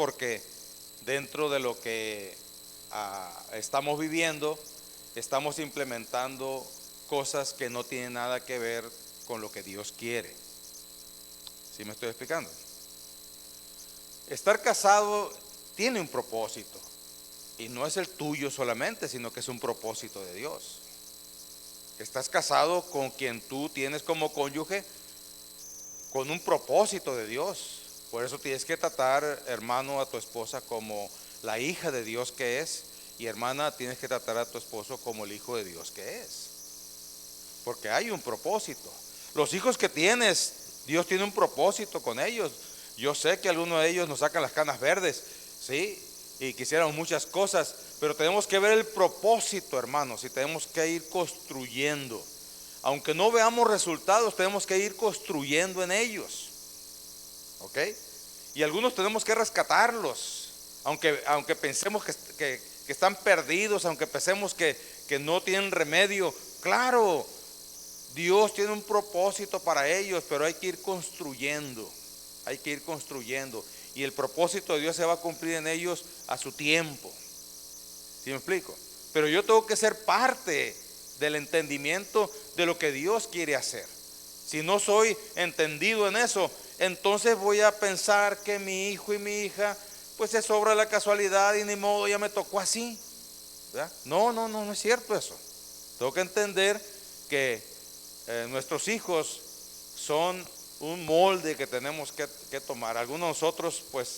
porque dentro de lo que estamos viviendo, estamos implementando cosas que no tienen nada que ver con lo que Dios quiere. ¿Sí me estoy explicando? Estar casado tiene un propósito, y no es el tuyo solamente, sino que es un propósito de Dios. Estás casado con quien tú tienes como cónyuge con un propósito de Dios. Por eso tienes que tratar, hermano, a tu esposa como la hija de Dios que es, y hermana, tienes que tratar a tu esposo como el hijo de Dios que es, porque hay un propósito. Los hijos que tienes, Dios tiene un propósito con ellos. Yo sé que algunos de ellos nos sacan las canas verdes, ¿sí? Y quisiéramos muchas cosas, pero tenemos que ver el propósito, hermanos, y tenemos que ir construyendo. Aunque no veamos resultados, tenemos que ir construyendo en ellos, ¿ok? Y algunos tenemos que rescatarlos, aunque pensemos que están perdidos, aunque pensemos que no tienen remedio. Claro, Dios tiene un propósito para ellos, pero hay que ir construyendo, hay que ir construyendo. Y el propósito de Dios se va a cumplir en ellos a su tiempo. ¿Sí me explico? Pero yo tengo que ser parte del entendimiento de lo que Dios quiere hacer. Si no soy entendido en eso, entonces voy a pensar que mi hijo y mi hija, pues es obra de la casualidad y ni modo, ya me tocó así, ¿verdad? No es cierto eso. Tengo que entender que nuestros hijos son un molde que tenemos que tomar. Algunos de nosotros pues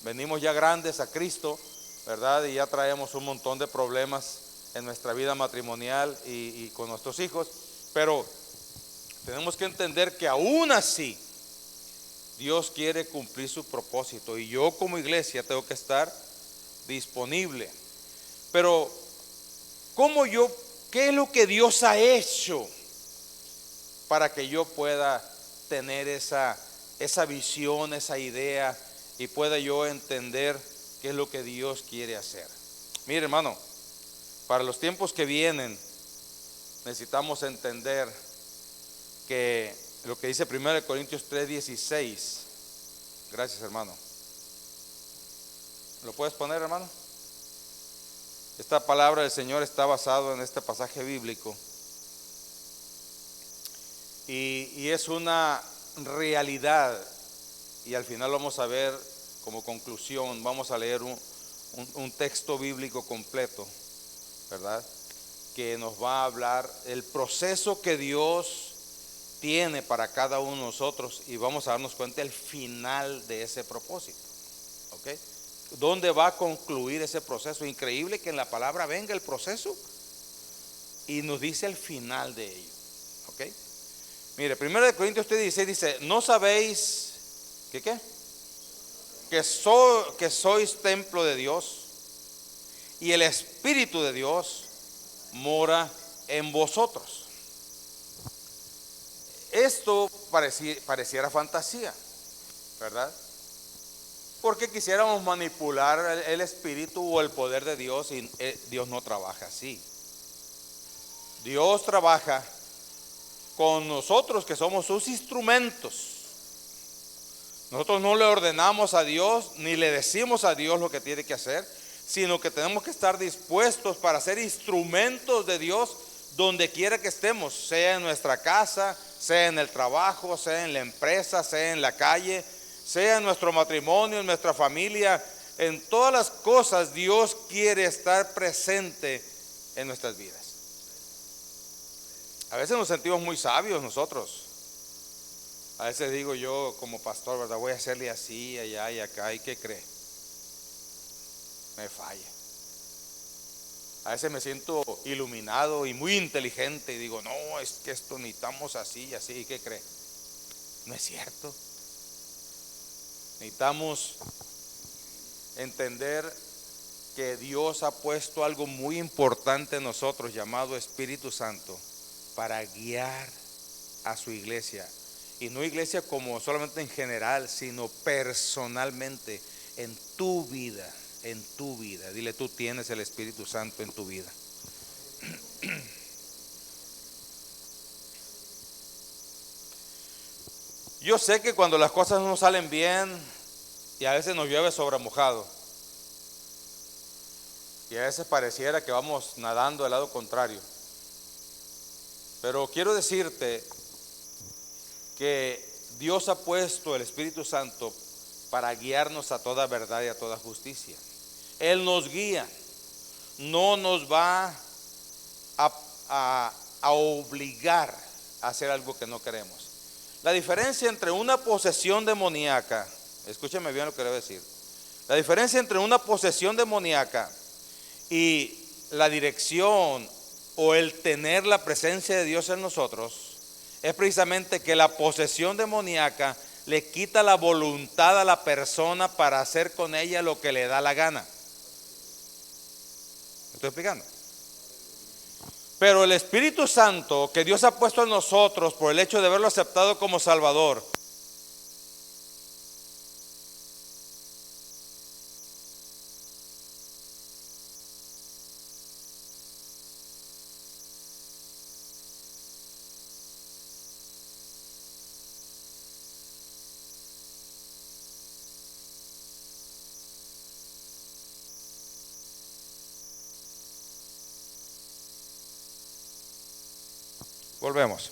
venimos ya grandes a Cristo, ¿verdad? Y ya traemos un montón de problemas en nuestra vida matrimonial y con nuestros hijos, pero tenemos que entender que aún así Dios quiere cumplir su propósito, y yo como iglesia tengo que estar disponible. Pero ¿qué es lo que Dios ha hecho para que yo pueda tener esa visión, esa idea, y pueda yo entender qué es lo que Dios quiere hacer? Mire, hermano, para los tiempos que vienen necesitamos entender que lo que dice 1 Corintios 3:16. Gracias, hermano. ¿Lo puedes poner, hermano? Esta palabra del Señor está basada en este pasaje bíblico, y es una realidad, y al final vamos a ver como conclusión, vamos a leer un texto bíblico completo, ¿verdad? Que nos va a hablar el proceso que Dios tiene para cada uno de nosotros, y vamos a darnos cuenta el final de ese propósito, ¿ok? ¿Dónde va a concluir ese proceso? Increíble que en la palabra venga el proceso y nos dice el final de ello, ¿ok? Mire, 1 Corintios 3:16 dice: ¿no sabéis que sois templo de Dios y el Espíritu de Dios mora en vosotros? Esto pareciera fantasía, ¿verdad? Porque quisiéramos manipular el Espíritu o el poder de Dios, y Dios no trabaja así. Dios trabaja con nosotros, que somos sus instrumentos. Nosotros no le ordenamos a Dios ni le decimos a Dios lo que tiene que hacer, sino que tenemos que estar dispuestos para ser instrumentos de Dios donde quiera que estemos, sea en nuestra casa, sea en el trabajo, sea en la empresa, sea en la calle, sea en nuestro matrimonio, en nuestra familia. En todas las cosas Dios quiere estar presente en nuestras vidas. A veces nos sentimos muy sabios nosotros. A veces digo yo como pastor, ¿verdad? Voy a hacerle así, allá y acá. ¿Y qué cree? Me falla. A veces me siento iluminado y muy inteligente y digo, no, es que esto necesitamos así y así. ¿Y qué cree? No es cierto. Necesitamos entender que Dios ha puesto algo muy importante en nosotros llamado Espíritu Santo para guiar a su iglesia. Y no iglesia como solamente en general, sino personalmente en tu vida. En tu vida. Dile, tú tienes el Espíritu Santo en tu vida. Yo sé que cuando las cosas no salen bien, Y a veces nos llueve sobre mojado. Y a veces pareciera que vamos nadando al lado contrario. Pero quiero decirte que Dios ha puesto el Espíritu Santo para guiarnos a toda verdad y a toda justicia. Él nos guía, no nos va a obligar a hacer algo que no queremos. La diferencia entre una posesión demoníaca, escúcheme bien lo que le voy a decir. La diferencia entre una posesión demoníaca y la dirección o el tener la presencia de Dios en nosotros es precisamente que la posesión demoníaca le quita la voluntad a la persona para hacer con ella lo que le da la gana. ¿Me estoy explicando? Pero el Espíritu Santo que Dios ha puesto en nosotros por el hecho de haberlo aceptado como Salvador, volvemos.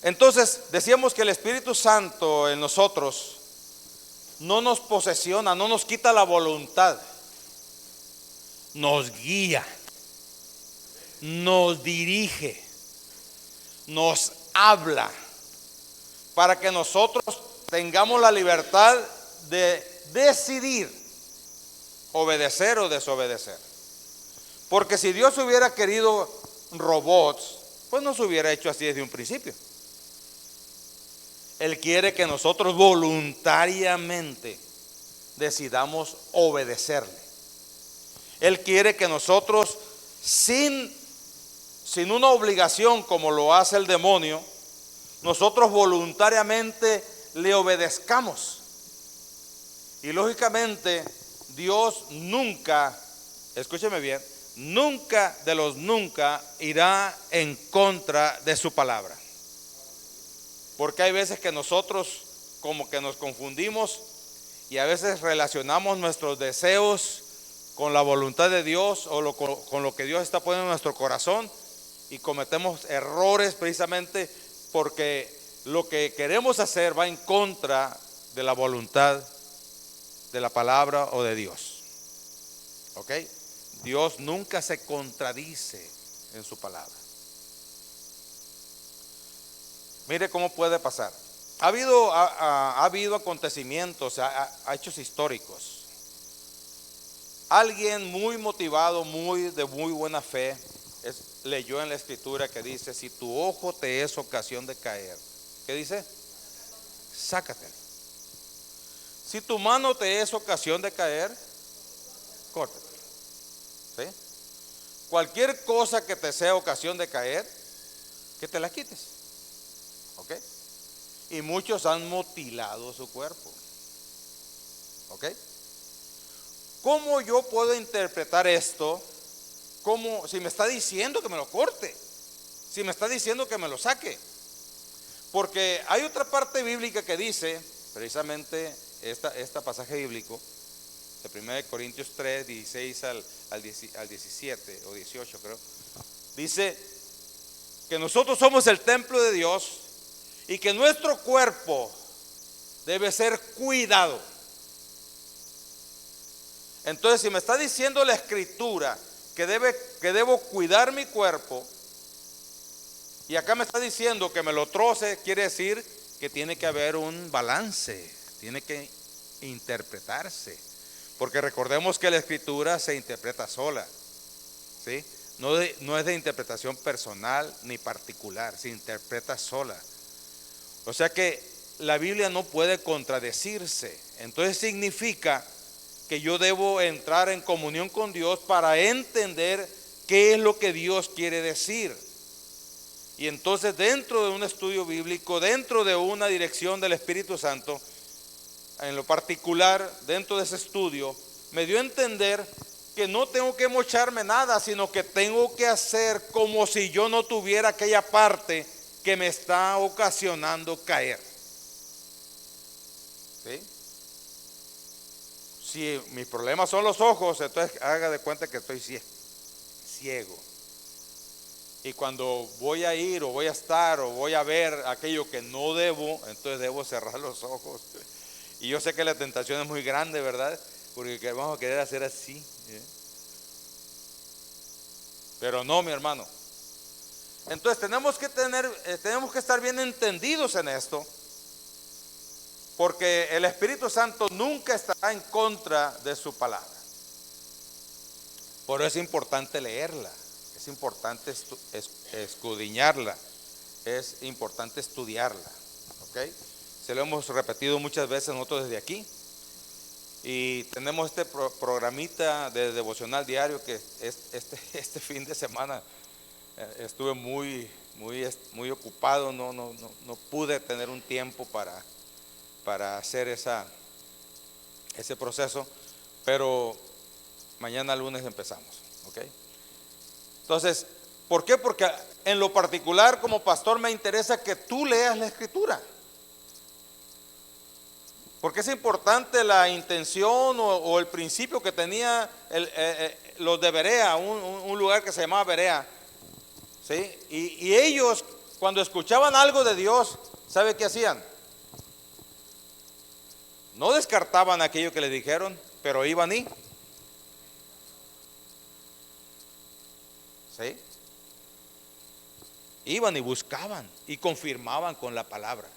Entonces, decíamos que el Espíritu Santo en nosotros no nos posesiona, no nos quita la voluntad, nos guía, nos dirige, nos habla, para que nosotros tengamos la libertad de decidir obedecer o desobedecer. Porque si Dios hubiera querido robots, pues no se hubiera hecho así desde un principio. Él quiere que nosotros voluntariamente decidamos obedecerle. Él quiere que nosotros sin una obligación como lo hace el demonio, nosotros voluntariamente le obedezcamos. Y lógicamente Dios nunca, escúcheme bien, nunca de los nunca irá en contra de su palabra. Porque hay veces que nosotros como que nos confundimos y a veces relacionamos nuestros deseos con la voluntad de Dios o con lo que Dios está poniendo en nuestro corazón, y cometemos errores precisamente porque lo que queremos hacer va en contra de la voluntad de la palabra o de Dios. ¿Ok? Dios nunca se contradice en su palabra. Mire cómo puede pasar. Ha habido acontecimientos, hechos históricos. Alguien muy motivado, de muy buena fe, leyó en la escritura que dice: si tu ojo te es ocasión de caer, ¿qué dice? Sácatelo. Si tu mano te es ocasión de caer, córtatelo. ¿Sí? Cualquier cosa que te sea ocasión de caer, que te la quites. ¿Ok? Y muchos han mutilado su cuerpo. ¿Ok? ¿Cómo yo puedo interpretar esto? Como si me está diciendo que me lo corte, si me está diciendo que me lo saque. Porque hay otra parte bíblica que dice, precisamente este pasaje bíblico, de 1 Corintios 3, 16 al 17 o 18 creo, dice que nosotros somos el templo de Dios y que nuestro cuerpo debe ser cuidado. Entonces, si me está diciendo la escritura que debo cuidar mi cuerpo, y acá me está diciendo que me lo troce, quiere decir que tiene que haber un balance, tiene que interpretarse, porque recordemos que la escritura se interpreta sola, ¿sí? No es de interpretación personal ni particular, se interpreta sola. O sea que la Biblia no puede contradecirse. Entonces significa que yo debo entrar en comunión con Dios para entender qué es lo que Dios quiere decir. Y entonces, dentro de un estudio bíblico, dentro de una dirección del Espíritu Santo, en lo particular, dentro de ese estudio, me dio a entender que no tengo que mocharme nada, sino que tengo que hacer como si yo no tuviera aquella parte que me está ocasionando caer. ¿Sí? si mis problemas son los ojos, entonces haga de cuenta que estoy ciego. Y cuando voy a ir o voy a estar o voy a ver aquello que no debo, entonces debo cerrar los ojos. Y yo sé que la tentación es muy grande, ¿verdad? Porque vamos a querer hacer así, ¿eh? Pero no, mi hermano. Entonces tenemos que estar bien entendidos en esto, porque el Espíritu Santo nunca estará en contra de su palabra. Por eso es importante leerla, es importante escudriñarla, es importante estudiarla, ¿ok? Se lo hemos repetido muchas veces nosotros desde aquí. Y tenemos este programita de devocional diario que este fin de semana estuve muy ocupado, no pude tener un tiempo para hacer ese proceso, pero mañana lunes empezamos, ¿ok? Entonces, ¿por qué? Porque en lo particular como pastor me interesa que tú leas la Escritura. Porque es importante la intención o el principio que tenía los de Berea, un lugar que se llamaba Berea, ¿sí? Y ellos, cuando escuchaban algo de Dios, ¿sabe qué hacían? No descartaban aquello que les dijeron, pero iban ¿sí? Iban y buscaban y confirmaban con la palabra.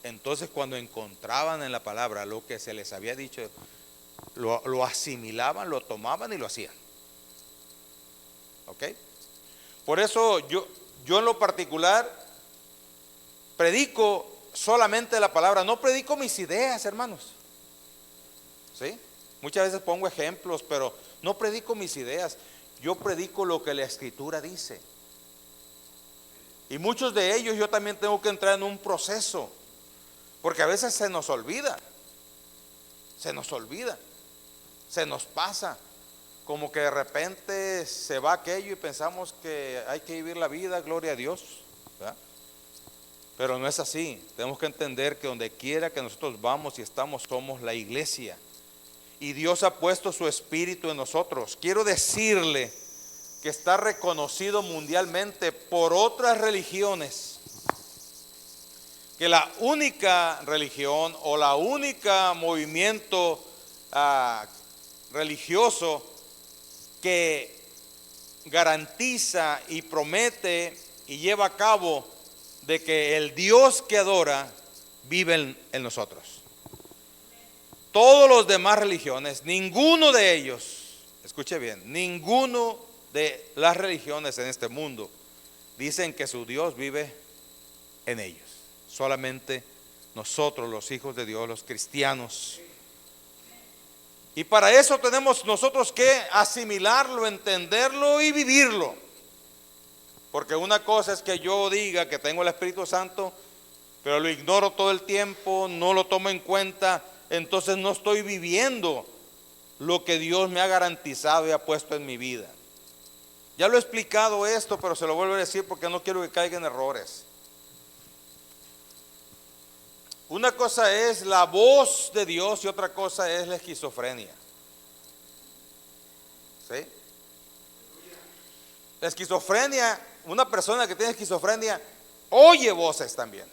Entonces cuando encontraban en la palabra lo que se les había dicho, lo asimilaban, lo tomaban y lo hacían. ¿Ok? Por eso yo en lo particular predico solamente la palabra, no predico mis ideas, hermanos. ¿Sí? Muchas veces pongo ejemplos, pero no predico mis ideas. Yo predico lo que la Escritura dice. Y muchos de ellos yo también tengo que entrar en un proceso, porque a veces se nos olvida, se nos pasa, como que de repente se va aquello y pensamos que hay que vivir la vida, gloria a Dios, ¿verdad? Pero no es así. Tenemos que entender que donde quiera que nosotros vamos y estamos, somos la iglesia. Y Dios ha puesto su espíritu en nosotros. Quiero decirle que está reconocido mundialmente por otras religiones, que la única religión o la única movimiento religioso que garantiza y promete y lleva a cabo de que el Dios que adora vive en nosotros. Todos los demás religiones, ninguno de ellos, escuche bien, ninguno de las religiones en este mundo dicen que su Dios vive en ellos. Solamente nosotros, los hijos de Dios, los cristianos. Y para eso tenemos nosotros que asimilarlo, entenderlo y vivirlo. Porque una cosa es que yo diga que tengo el Espíritu Santo, pero lo ignoro todo el tiempo, no lo tomo en cuenta, entonces no estoy viviendo lo que Dios me ha garantizado y ha puesto en mi vida. Ya lo he explicado esto, pero se lo vuelvo a decir porque no quiero que caigan errores. Una cosa es la voz de Dios y otra cosa es la esquizofrenia. ¿Sí? La esquizofrenia, una persona que tiene esquizofrenia oye voces también.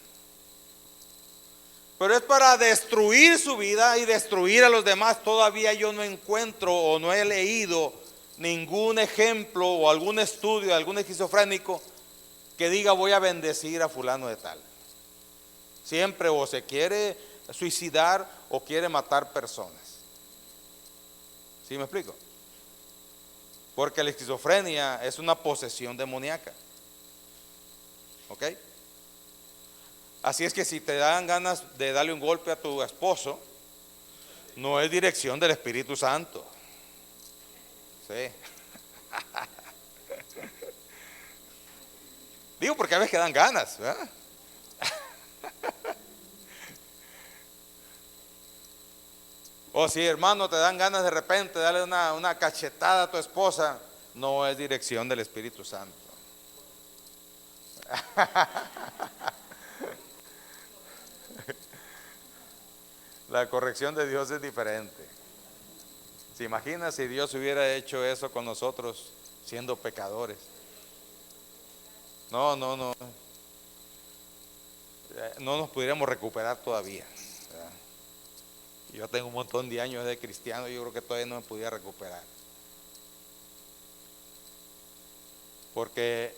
Pero es para destruir su vida y destruir a los demás. Todavía yo no encuentro o no he leído ningún ejemplo o algún estudio de algún esquizofrénico que diga voy a bendecir a fulano de tal. Siempre o se quiere suicidar o quiere matar personas. ¿Sí me explico? Porque la esquizofrenia es una posesión demoníaca. ¿Ok? Así es que si te dan ganas de darle un golpe a tu esposo, no es dirección del Espíritu Santo. Sí. Digo porque a veces que dan ganas, ¿verdad? O si hermano te dan ganas de repente de darle una cachetada a tu esposa, no es dirección del Espíritu Santo. La corrección de Dios es diferente. ¿Se imagina si Dios hubiera hecho eso con nosotros siendo pecadores? No, no, no. No nos pudiéramos recuperar todavía. ¿Verdad? Yo tengo un montón de años de cristiano, yo creo que todavía no me pudiera recuperar. Porque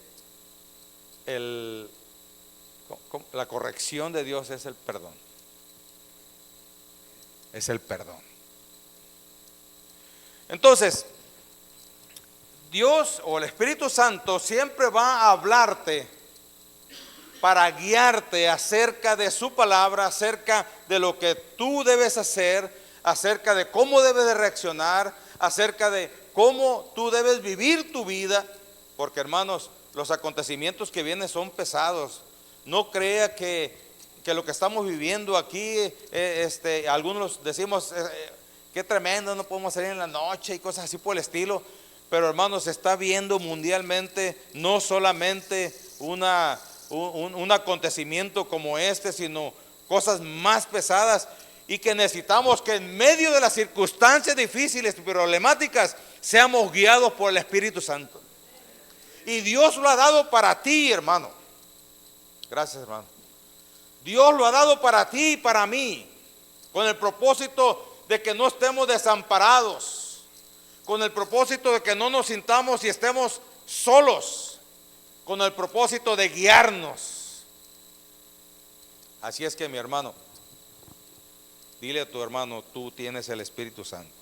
la corrección de Dios es el perdón. Es el perdón. Entonces, Dios o el Espíritu Santo siempre va a hablarte para guiarte acerca de su palabra, acerca de lo que tú debes hacer, acerca de cómo debes de reaccionar, acerca de cómo tú debes vivir tu vida, porque hermanos, los acontecimientos que vienen son pesados. No crea que lo que estamos viviendo aquí, algunos decimos, qué tremendo, no podemos salir en la noche y cosas así por el estilo. Pero hermanos, se está viendo mundialmente no solamente un acontecimiento como este, sino cosas más pesadas, y que necesitamos que en medio de las circunstancias difíciles y problemáticas seamos guiados por el Espíritu Santo. Y Dios lo ha dado para ti, hermano. Gracias, hermano. Dios lo ha dado para ti y para mí, con el propósito de que no estemos desamparados, con el propósito de que no nos sintamos y estemos solos, con el propósito de guiarnos. Así es que, mi hermano, dile a tu hermano, tú tienes el Espíritu Santo.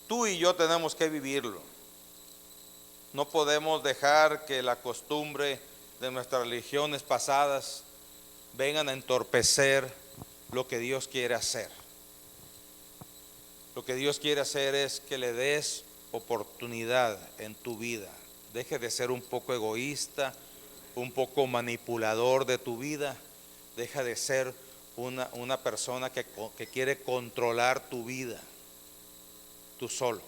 Tú y yo tenemos que vivirlo. No podemos dejar que la costumbre de nuestras religiones pasadas vengan a entorpecer lo que Dios quiere hacer. Lo que Dios quiere hacer es que le des oportunidad en tu vida. Deje de ser un poco egoísta, un poco manipulador de tu vida. Deja de ser una persona que quiere controlar tu vida, tú solo.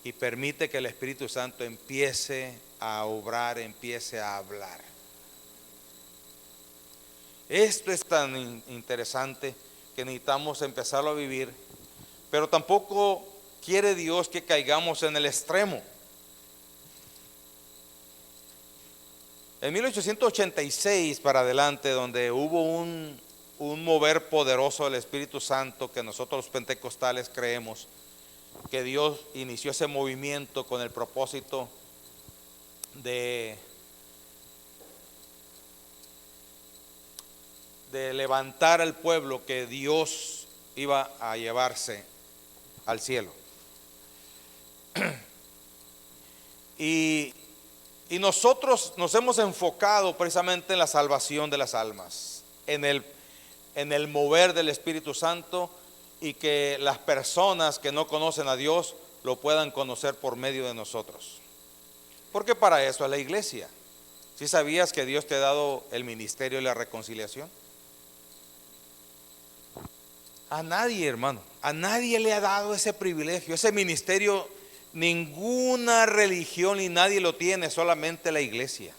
Y permite que el Espíritu Santo empiece a obrar, empiece a hablar. Esto es tan interesante que necesitamos empezarlo a vivir, pero tampoco quiere Dios que caigamos en el extremo. En 1886 para adelante, donde hubo un mover poderoso del Espíritu Santo, que nosotros los pentecostales creemos que Dios inició ese movimiento con el propósito de levantar al pueblo que Dios iba a llevarse al cielo. Y nosotros nos hemos enfocado precisamente en la salvación de las almas, en el mover del Espíritu Santo, y que las personas que no conocen a Dios lo puedan conocer por medio de nosotros. Porque para eso es la iglesia. ¿Sí sabías que Dios te ha dado el ministerio de la reconciliación? A nadie, hermano, a nadie le ha dado ese privilegio, ese ministerio. Ninguna religión ni nadie lo tiene, solamente la iglesia.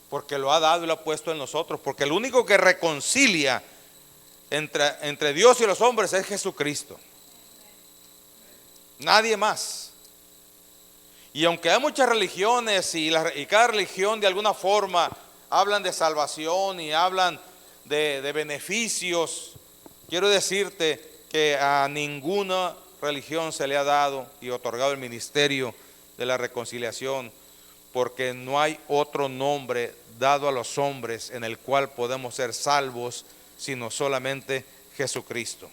Porque lo ha dado y lo ha puesto en nosotros. Porque el único que reconcilia entre Dios y los hombres es Jesucristo. Nadie más. Y aunque hay muchas religiones y cada religión de alguna forma hablan de salvación y hablan de beneficios, quiero decirte que a ninguna religión se le ha dado y otorgado el ministerio de la reconciliación, porque no hay otro nombre dado a los hombres en el cual podemos ser salvos, sino solamente Jesucristo.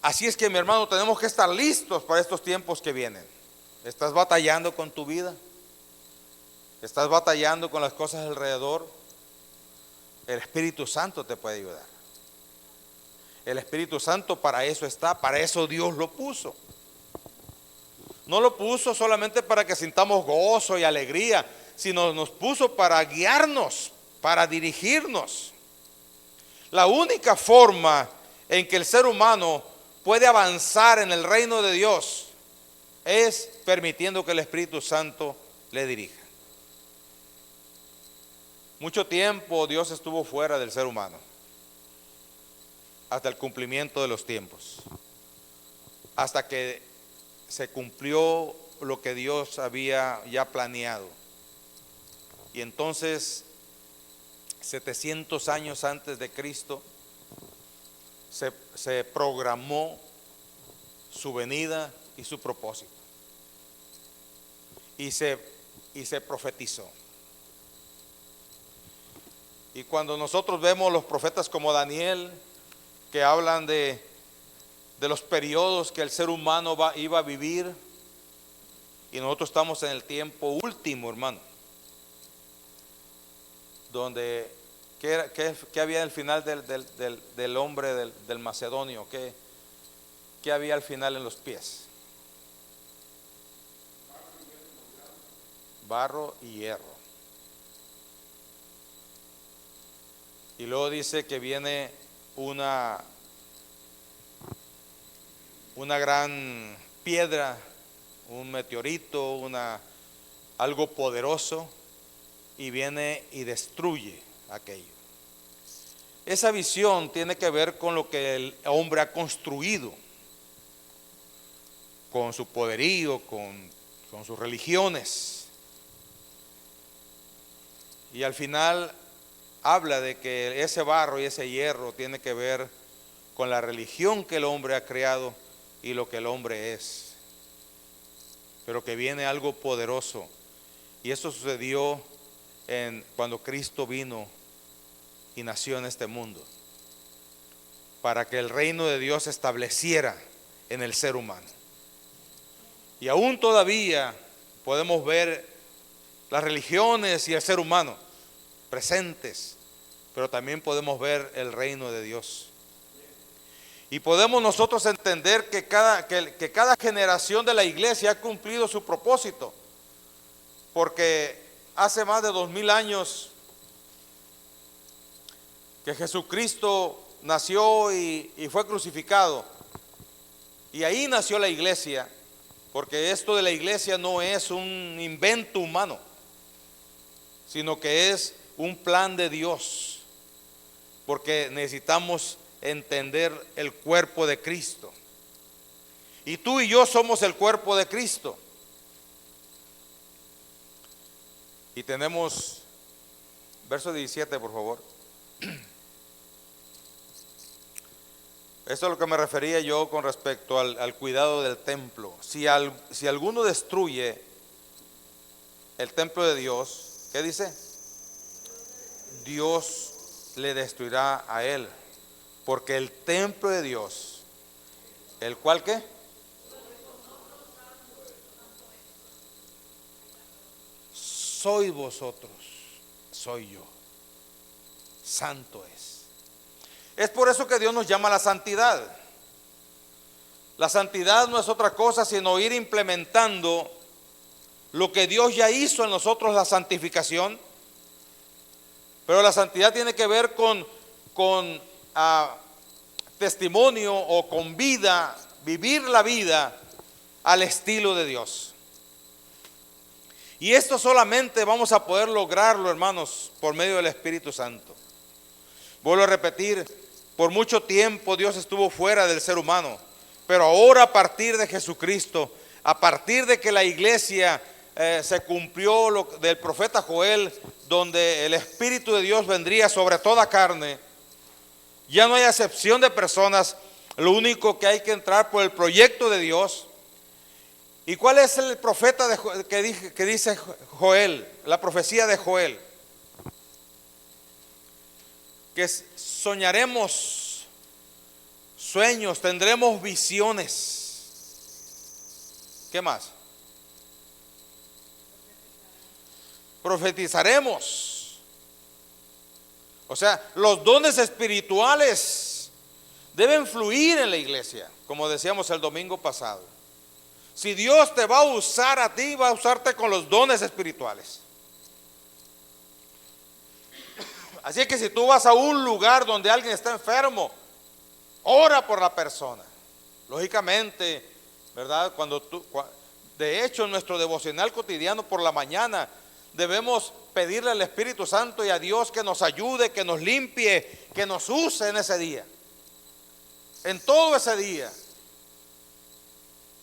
Así es que, mi hermano, tenemos que estar listos para estos tiempos que vienen. ¿Estás batallando con tu vida? ¿Estás batallando con las cosas alrededor? El Espíritu Santo te puede ayudar. El Espíritu Santo para eso está, para eso Dios lo puso. No lo puso solamente para que sintamos gozo y alegría, sino nos puso para guiarnos, para dirigirnos. La única forma en que el ser humano puede avanzar en el reino de Dios es permitiendo que el Espíritu Santo le dirija. Mucho tiempo Dios estuvo fuera del ser humano, hasta el cumplimiento de los tiempos, hasta que se cumplió lo que Dios había ya planeado. Y entonces, 700 años antes de Cristo, se programó su venida y su propósito. Y se profetizó. Y cuando nosotros vemos los profetas como Daniel, que hablan de los periodos que el ser humano iba a vivir, y nosotros estamos en el tiempo último, hermano, donde ¿qué había al final del hombre del macedonio? ¿Qué había al final en los pies? Barro y hierro. Y luego dice que viene una gran piedra, un meteorito, algo poderoso, y viene y destruye aquello. Esa visión tiene que ver con lo que el hombre ha construido, con su poderío, con sus religiones. Y al final habla de que ese barro y ese hierro tiene que ver con la religión que el hombre ha creado y lo que el hombre es. Pero que viene algo poderoso. Y eso sucedió cuando Cristo vino y nació en este mundo, para que el reino de Dios se estableciera en el ser humano. Y aún todavía podemos ver las religiones y el ser humano presentes, pero también podemos ver el reino de Dios. Y podemos nosotros entender que cada generación de la iglesia ha cumplido su propósito, porque hace más de 2000 años que Jesucristo nació y fue crucificado, y ahí nació la iglesia, porque esto de la iglesia no es un invento humano, sino que es un plan de Dios, porque necesitamos entender el cuerpo de Cristo. Y tú y yo somos el cuerpo de Cristo. Y tenemos, verso 17, por favor. Esto es lo que me refería yo con respecto al cuidado del templo. Si alguno destruye el templo de Dios, ¿qué dice? Dios le destruirá a él, porque el templo de Dios, ¿el cual qué? Sois vosotros, soy yo, santo es. Es por eso que Dios nos llama a la santidad. La santidad no es otra cosa sino ir implementando lo que Dios ya hizo en nosotros, la santificación. Pero la santidad tiene que ver con testimonio o con vida, vivir la vida al estilo de Dios. Y esto solamente vamos a poder lograrlo, hermanos, por medio del Espíritu Santo. Vuelvo a repetir, por mucho tiempo Dios estuvo fuera del ser humano, pero ahora a partir de Jesucristo, a partir de que la iglesia se cumplió lo del profeta Joel, donde el Espíritu de Dios vendría sobre toda carne, ya no hay acepción de personas, lo único que hay que entrar por el proyecto de Dios. ¿Y cuál es el profeta que dice Joel? La profecía de Joel. Que soñaremos sueños, tendremos visiones. ¿Qué más? Profetizaremos. O sea, los dones espirituales deben fluir en la iglesia, como decíamos el domingo pasado. Si Dios te va a usar a ti, va a usarte con los dones espirituales. Así que si tú vas a un lugar donde alguien está enfermo, ora por la persona. Lógicamente, ¿verdad? De hecho, en nuestro devocional cotidiano por la mañana debemos pedirle al Espíritu Santo y a Dios que nos ayude, que nos limpie, que nos use en ese día, en todo ese día.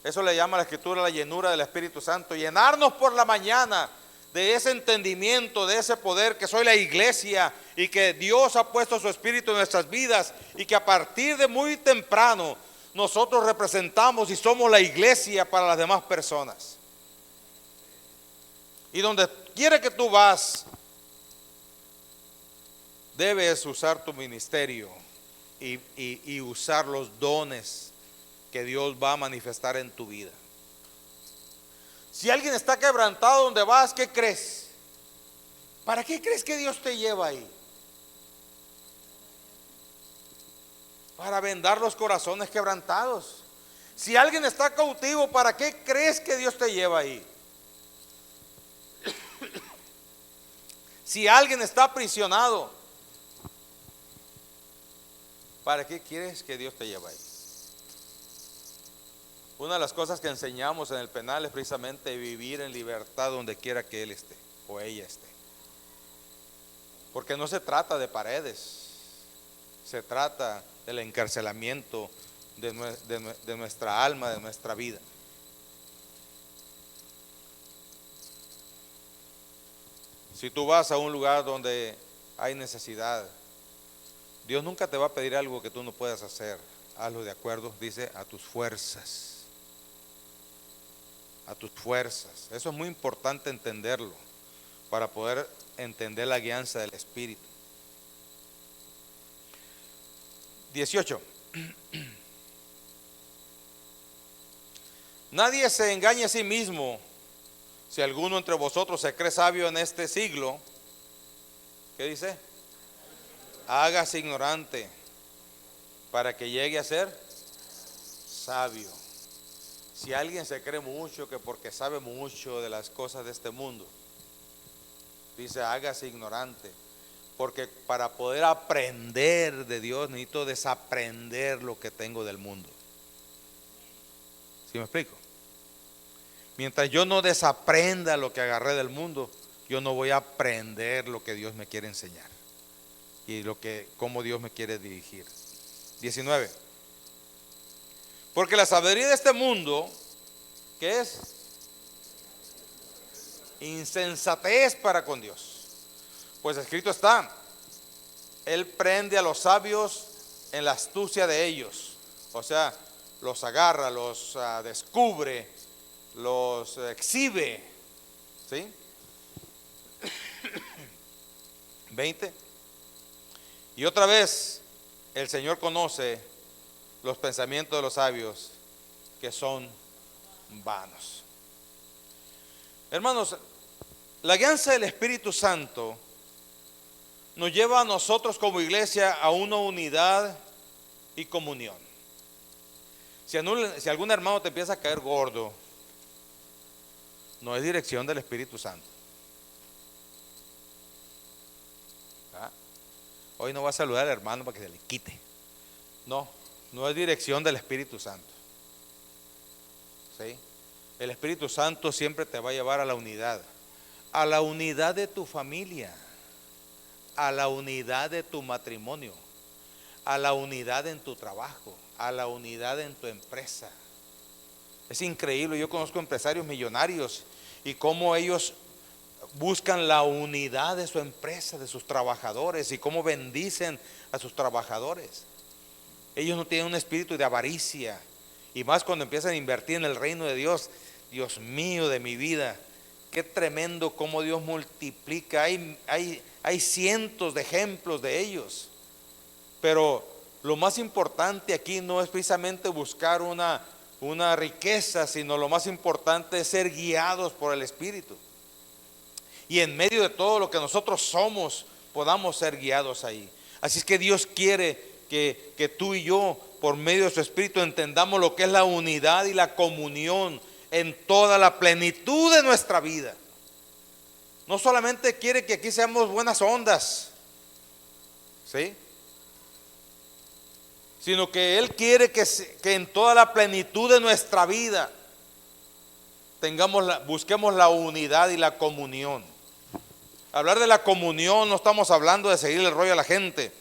Eso le llama a la Escritura la llenura del Espíritu Santo, llenarnos por la mañana de ese entendimiento, de ese poder que soy la iglesia y que Dios ha puesto su Espíritu en nuestras vidas y que a partir de muy temprano nosotros representamos y somos la iglesia para las demás personas. Y donde quiera que tú vas, debes usar tu ministerio y usar los dones que Dios va a manifestar en tu vida. Si alguien está quebrantado donde vas, ¿qué crees? ¿Para qué crees que Dios te lleva ahí? Para vendar los corazones quebrantados. Si alguien está cautivo, ¿para qué crees que Dios te lleva ahí? Si alguien está aprisionado, ¿para qué quieres que Dios te lleve ahí? Una de las cosas que enseñamos en el penal es precisamente vivir en libertad donde quiera que él esté o ella esté. Porque no se trata de paredes, se trata del encarcelamiento de nuestra alma, de nuestra vida. Si tú vas a un lugar donde hay necesidad, Dios nunca te va a pedir algo que tú no puedas hacer. Hazlo de acuerdo, dice, a tus fuerzas. A tus fuerzas. Eso es muy importante entenderlo para poder entender la guianza del Espíritu. 18. Nadie se engañe a sí mismo. Si alguno entre vosotros se cree sabio en este siglo, ¿qué dice? Hágase ignorante para que llegue a ser sabio. Si alguien se cree mucho, que porque sabe mucho de las cosas de este mundo, dice hágase ignorante, porque para poder aprender de Dios necesito desaprender lo que tengo del mundo. ¿Sí me explico? Mientras yo no desaprenda lo que agarré del mundo, yo no voy a aprender lo que Dios me quiere enseñar y cómo Dios me quiere dirigir. 19. Porque la sabiduría de este mundo, ¿qué es? Insensatez para con Dios. Pues escrito está, Él prende a los sabios en la astucia de ellos. O sea, los agarra, los descubre, los exhibe. ¿Sí? 20. Y otra vez, el Señor conoce los pensamientos de los sabios, que son vanos. Hermanos, la guianza del Espíritu Santo nos lleva a nosotros como iglesia a una unidad y comunión. Si algún hermano te empieza a caer gordo, no es dirección del Espíritu Santo. ¿Ah? Hoy no va a saludar al hermano para que se le quite. No es dirección del Espíritu Santo. ¿Sí? El Espíritu Santo siempre te va a llevar a la unidad de tu familia, a la unidad de tu matrimonio, a la unidad en tu trabajo, a la unidad en tu empresa. Es increíble, yo conozco empresarios millonarios y cómo ellos buscan la unidad de su empresa, de sus trabajadores, y cómo bendicen a sus trabajadores. Ellos no tienen un espíritu de avaricia, y más cuando empiezan a invertir en el reino de Dios. Dios mío de mi vida, qué tremendo cómo Dios multiplica. Hay cientos de ejemplos de ellos, pero lo más importante aquí no es precisamente buscar una riqueza, sino lo más importante es ser guiados por el Espíritu. Y en medio de todo lo que nosotros somos, podamos ser guiados ahí. Así es que Dios quiere que tú y yo, por medio de su Espíritu, entendamos lo que es la unidad y la comunión en toda la plenitud de nuestra vida. No solamente quiere que aquí seamos buenas ondas, ¿sí? sino que Él quiere que en toda la plenitud de nuestra vida busquemos la unidad y la comunión. Hablar de la comunión no estamos hablando de seguir el rollo a la gente.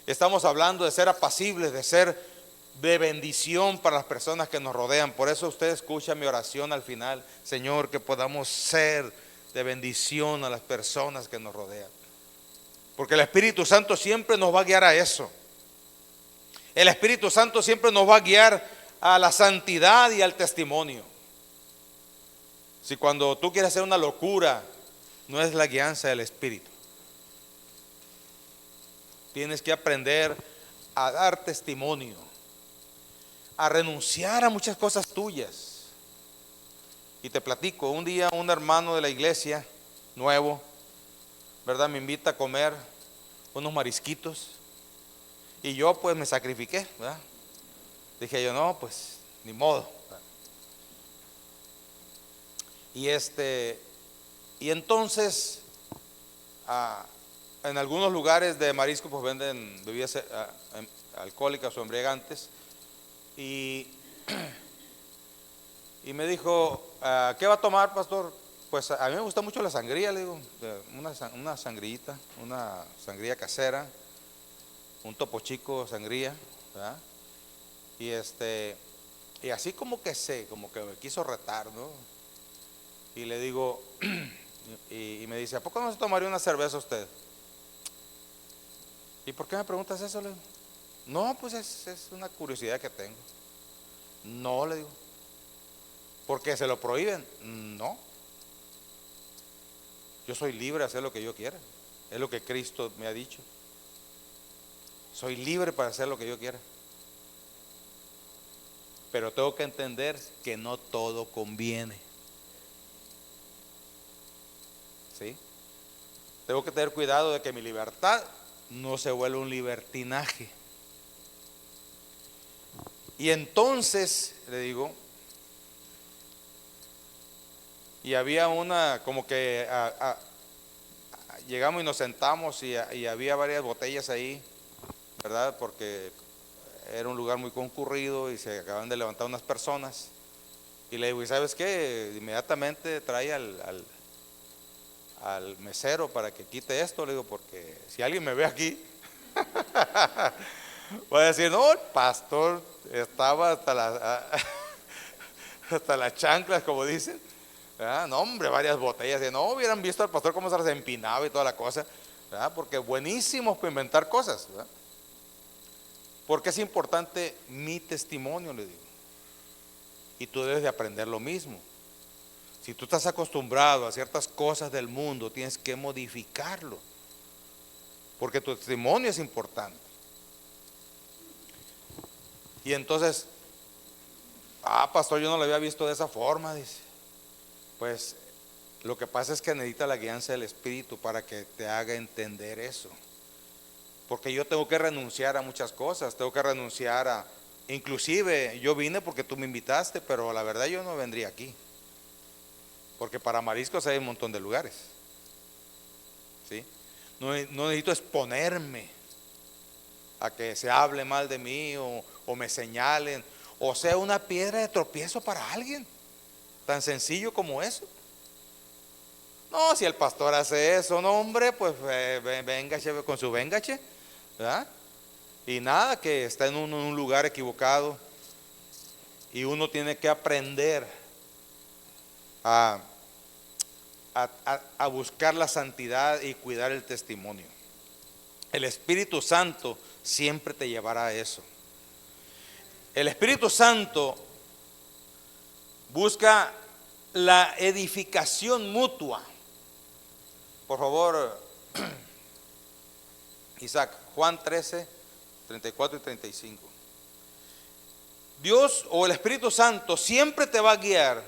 Estamos hablando de ser apacibles, de ser de bendición para las personas que nos rodean. Por eso usted escucha mi oración al final: Señor, que podamos ser de bendición a las personas que nos rodean. Porque el Espíritu Santo siempre nos va a guiar a eso. El Espíritu Santo siempre nos va a guiar a la santidad y al testimonio. Si cuando tú quieres hacer una locura, no es la guianza del Espíritu. Tienes que aprender a dar testimonio, a renunciar a muchas cosas tuyas. Y te platico, un día un hermano de la iglesia, nuevo, ¿verdad?, me invita a comer unos marisquitos. Y yo pues me sacrifiqué, ¿verdad? Dije yo, no, pues ni modo. Y entonces en algunos lugares de marisco pues venden bebidas alcohólicas o embriagantes. Y me dijo, ¿qué va a tomar, pastor? Pues a mí me gusta mucho la sangría, le digo, una sangrillita, una sangría casera, un Topo Chico sangría, ¿verdad? Y así como que me quiso retar, ¿no? Y le digo, y me dice, ¿a poco no se tomaría una cerveza usted? ¿Y por qué me preguntas eso? Le digo, no, pues es una curiosidad que tengo. No, le digo, ¿porque se lo prohíben? No, yo soy libre de hacer lo que yo quiera. Es lo que Cristo me ha dicho. Soy libre para hacer lo que yo quiera. Pero tengo que entender que no todo conviene. ¿Sí? Tengo que tener cuidado de que mi libertad no se vuelva un libertinaje. Y entonces, le digo, y había como que llegamos y nos sentamos y había varias botellas ahí, ¿verdad? Porque era un lugar muy concurrido y se acaban de levantar unas personas. Y le digo, ¿y sabes qué? Inmediatamente trae al mesero para que quite esto. Le digo, porque si alguien me ve aquí voy a decir, no, el pastor estaba hasta las chanclas, como dicen. ¿Verdad? No, hombre, varias botellas. Y no hubieran visto al pastor cómo se las empinaba y toda la cosa, ¿verdad? Porque buenísimos para inventar cosas, ¿verdad? Porque es importante mi testimonio, le digo. Y tú debes de aprender lo mismo. Si tú estás acostumbrado a ciertas cosas del mundo, tienes que modificarlo. Porque tu testimonio es importante. Y entonces, pastor, yo no lo había visto de esa forma, dice. Pues lo que pasa es que necesita la guianza del Espíritu para que te haga entender eso. Porque yo tengo que renunciar a muchas cosas, tengo que renunciar inclusive yo vine porque tú me invitaste, pero la verdad yo no vendría aquí. Porque para mariscos hay un montón de lugares. ¿Sí? No necesito exponerme a que se hable mal de mí o me señalen, o sea una piedra de tropiezo para alguien. Tan sencillo como eso. No, si el pastor hace eso, no, hombre, pues véngase con su véngache, ¿verdad? Y nada, que está en un lugar equivocado. Y uno tiene que aprender a buscar la santidad y cuidar el testimonio. El Espíritu Santo siempre te llevará a eso. El Espíritu Santo busca la edificación mutua. Por favor, Isaac, Juan 13, 34 y 35. Dios o el Espíritu Santo siempre te va a guiar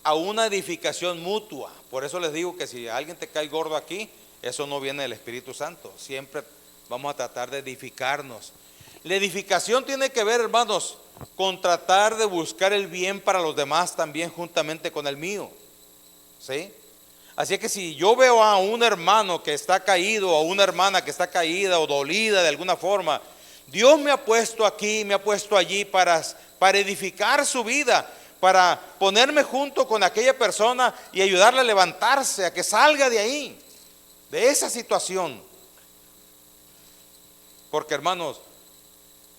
a una edificación mutua. Por eso les digo que si alguien te cae gordo aquí, eso no viene del Espíritu Santo. Siempre vamos a tratar de edificarnos. La edificación tiene que ver, hermanos, con tratar de buscar el bien para los demás también juntamente con el mío. ¿Sí? Así que si yo veo a un hermano que está caído o a una hermana que está caída o dolida de alguna forma, Dios me ha puesto aquí, me ha puesto allí para edificar su vida, para ponerme junto con aquella persona y ayudarle a levantarse, a que salga de ahí, de esa situación. Porque, hermanos,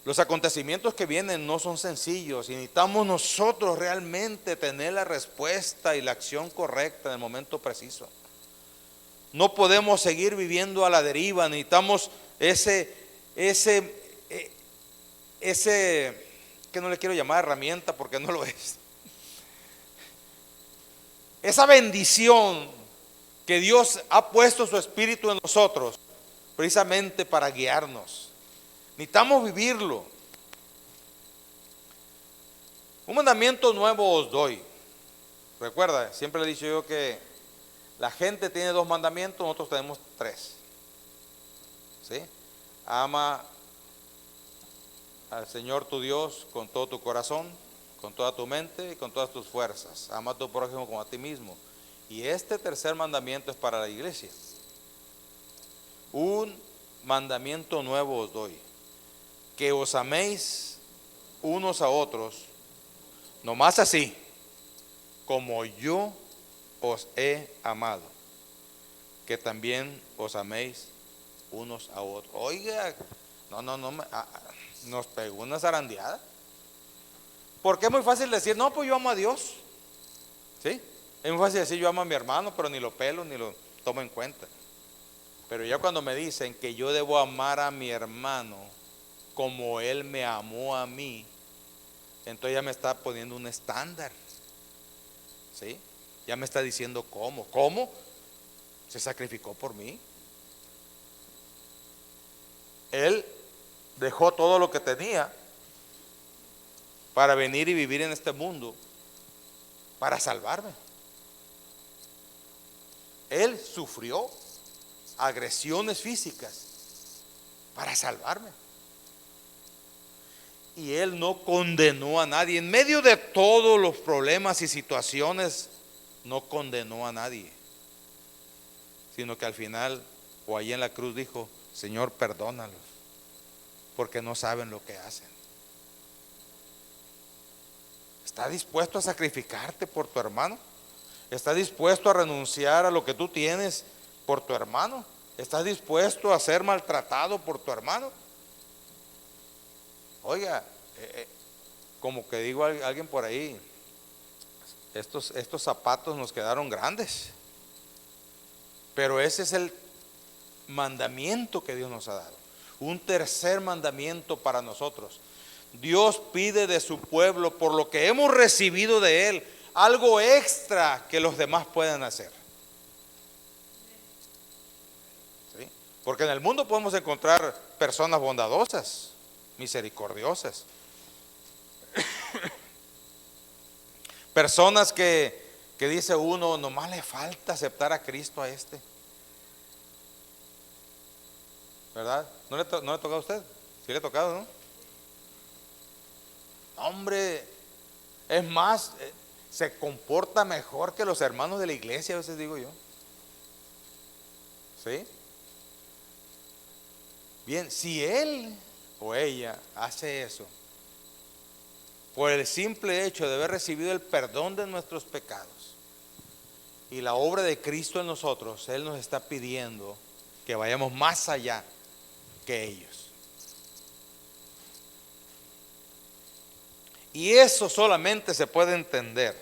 los acontecimientos que vienen no son sencillos y necesitamos nosotros realmente tener la respuesta y la acción correcta en el momento preciso. No podemos seguir viviendo a la deriva, necesitamos ese, que no le quiero llamar herramienta porque no lo es. Esa bendición que Dios ha puesto su Espíritu en nosotros, precisamente para guiarnos. Necesitamos vivirlo. Un mandamiento nuevo os doy. Recuerda, siempre le he dicho yo que la gente tiene 2 mandamientos, nosotros tenemos 3. ¿Sí? Ama al Señor tu Dios con todo tu corazón, con toda tu mente y con todas tus fuerzas. Ama a tu prójimo como a ti mismo. Y este tercer mandamiento es para la iglesia. Un mandamiento nuevo os doy, que os améis unos a otros, nomás así, como yo os he amado, que también os améis unos a otros. Oiga, nos pegó una zarandeada. Porque es muy fácil decir, no, pues yo amo a Dios. ¿Sí? Es muy fácil decir, yo amo a mi hermano, pero ni lo pelo, ni lo tomo en cuenta. Pero ya cuando me dicen que yo debo amar a mi hermano como él me amó a mí, entonces ya me está poniendo un estándar. ¿Sí? Ya me está diciendo cómo. ¿Cómo? Se sacrificó por mí. Él dejó todo lo que tenía para venir y vivir en este mundo, para salvarme. Él sufrió agresiones físicas para salvarme. Y Él no condenó a nadie. En medio de todos los problemas y situaciones, no condenó a nadie. Sino que al final, o allí en la cruz dijo, Señor, perdónalos, porque no saben lo que hacen. ¿Estás dispuesto a sacrificarte por tu hermano? ¿Estás dispuesto a renunciar a lo que tú tienes por tu hermano? ¿Estás dispuesto a ser maltratado por tu hermano? Oiga, como que digo a alguien por ahí, estos zapatos nos quedaron grandes. Pero ese es el mandamiento que Dios nos ha dado. Un tercer mandamiento para nosotros. Dios pide de su pueblo, por lo que hemos recibido de Él, algo extra que los demás puedan hacer. ¿Sí? Porque en el mundo podemos encontrar personas bondadosas, misericordiosas. Personas que dice uno, nomás le falta aceptar a Cristo a este. ¿Verdad? ¿No le ha tocado a usted? Sí le ha tocado, ¿no? Hombre, es más, se comporta mejor que los hermanos de la iglesia, a veces digo yo. ¿Sí? Bien, si él o ella hace eso, por el simple hecho de haber recibido el perdón de nuestros pecados y la obra de Cristo en nosotros, Él nos está pidiendo que vayamos más allá que ellos. Y eso solamente se puede entender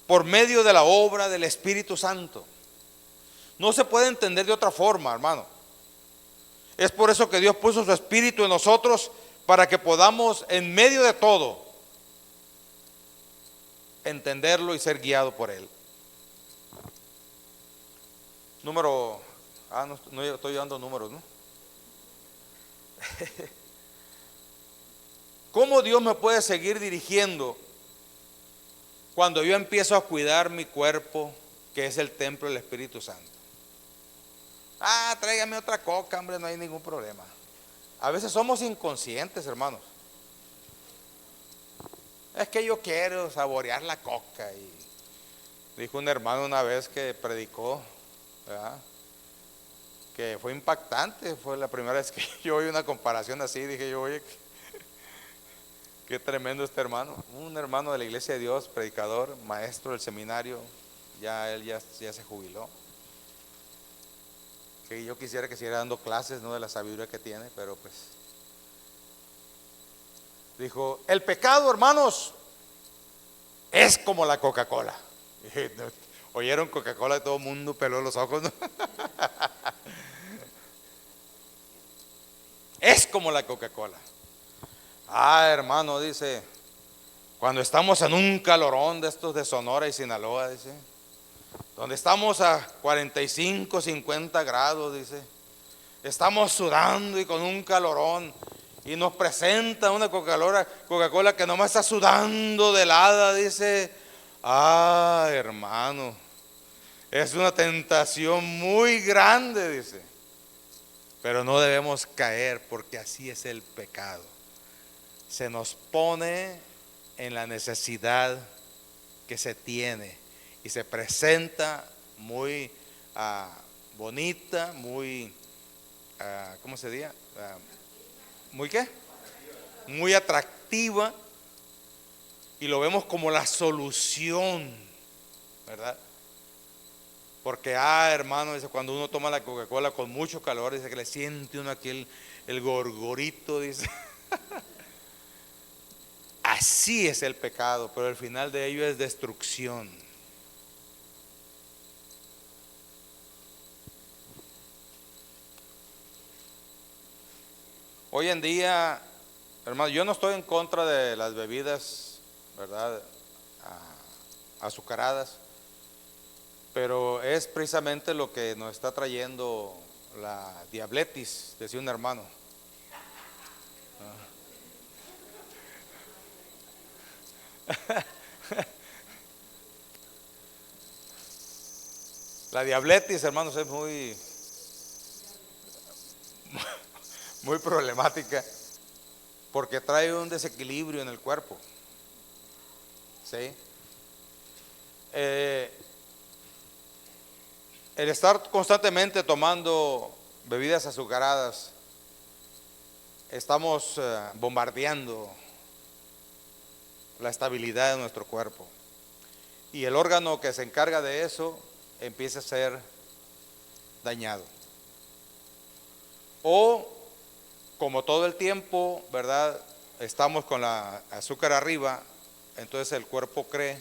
por medio de la obra del Espíritu Santo. No se puede entender de otra forma, hermano. Es por eso que Dios puso su Espíritu en nosotros, para que podamos en medio de todo entenderlo y ser guiado por Él. No estoy dando números, ¿no? ¿Cómo Dios me puede seguir dirigiendo cuando yo empiezo a cuidar mi cuerpo, que es el templo del Espíritu Santo? Tráigame otra coca, hombre, no hay ningún problema. A veces somos inconscientes, hermanos. Es que yo quiero saborear la coca. Y dijo un hermano una vez que predicó, ¿verdad?, que fue impactante. Fue la primera vez que yo oí una comparación así. Dije yo, oye, qué tremendo este hermano. Un hermano de la Iglesia de Dios, predicador, maestro del seminario. Ya él ya se jubiló. Que yo quisiera que siguiera dando clases, ¿no?, de la sabiduría que tiene, pero pues dijo: el pecado, hermanos, es como la Coca-Cola. Oyeron Coca-Cola y todo el mundo peló los ojos, ¿no? Es como la Coca-Cola. Ah, hermano, dice, cuando estamos en un calorón de estos de Sonora y Sinaloa, dice, donde estamos a 45, 50 grados, dice, estamos sudando y con un calorón, y nos presenta una Coca-Cola que nomás está sudando de helada, dice. Ah, hermano, es una tentación muy grande, dice. Pero no debemos caer, porque así es el pecado. Se nos pone en la necesidad que se tiene y se presenta muy bonita, muy, ¿cómo se diría? ¿Muy qué? Muy atractiva, y lo vemos como la solución, ¿verdad? Porque, hermano, dice, cuando uno toma la Coca-Cola con mucho calor, dice que le siente uno aquí el gorgorito, dice. Así es el pecado, pero el final de ello es destrucción. Hoy en día, hermano, yo no estoy en contra de las bebidas, ¿verdad?, azucaradas, pero es precisamente lo que nos está trayendo la diabetes, decía un hermano. La diabetes, hermanos, es muy problemática, porque trae un desequilibrio en el cuerpo, ¿sí? El estar constantemente tomando bebidas azucaradas, estamos bombardeando la estabilidad de nuestro cuerpo, y el órgano que se encarga de eso empieza a ser dañado. O como todo el tiempo, ¿verdad?, estamos con la azúcar arriba, entonces el cuerpo cree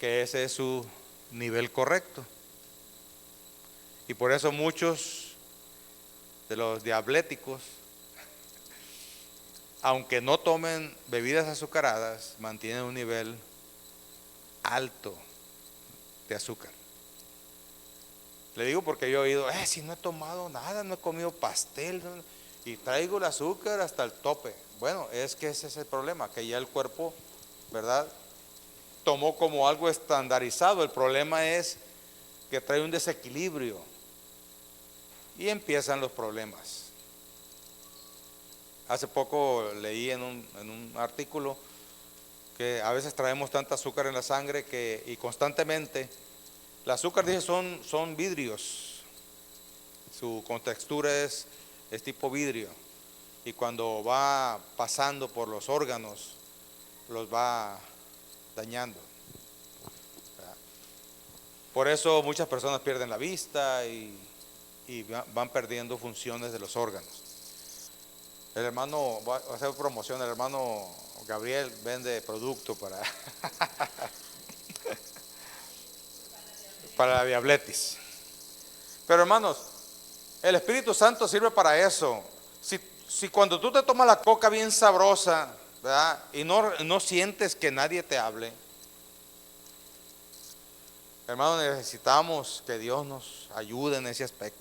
que ese es su nivel correcto. Y por eso muchos de los diabéticos, aunque no tomen bebidas azucaradas, mantienen un nivel alto de azúcar. Le digo porque yo he oído, si no he tomado nada, no he comido pastel, y traigo el azúcar hasta el tope. Bueno, es que ese es el problema, que ya el cuerpo, ¿verdad?, tomó como algo estandarizado. El problema es que trae un desequilibrio y empiezan los problemas. Hace poco leí en un artículo que a veces traemos tanta azúcar en la sangre y constantemente, el azúcar, dice, son vidrios, su contextura es tipo vidrio, y cuando va pasando por los órganos los va dañando. Por eso muchas personas pierden la vista y van perdiendo funciones de los órganos. El hermano, va a hacer promoción, el hermano Gabriel vende producto para la diabetes. Pero hermanos, el Espíritu Santo sirve para eso. Si cuando tú te tomas la coca bien sabrosa, ¿verdad?, y no sientes que nadie te hable, hermano, necesitamos que Dios nos ayude en ese aspecto.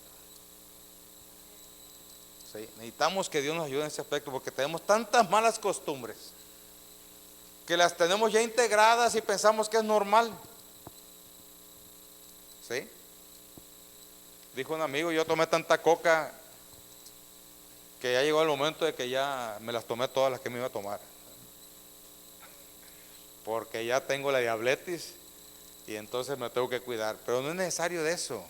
¿Sí? Necesitamos que Dios nos ayude en ese aspecto, porque tenemos tantas malas costumbres que las tenemos ya integradas y pensamos que es normal. ¿Sí? Dijo un amigo, yo tomé tanta coca que ya llegó el momento de que ya me las tomé todas las que me iba a tomar, porque ya tengo la diabetes y entonces me tengo que cuidar. Pero no es necesario de eso.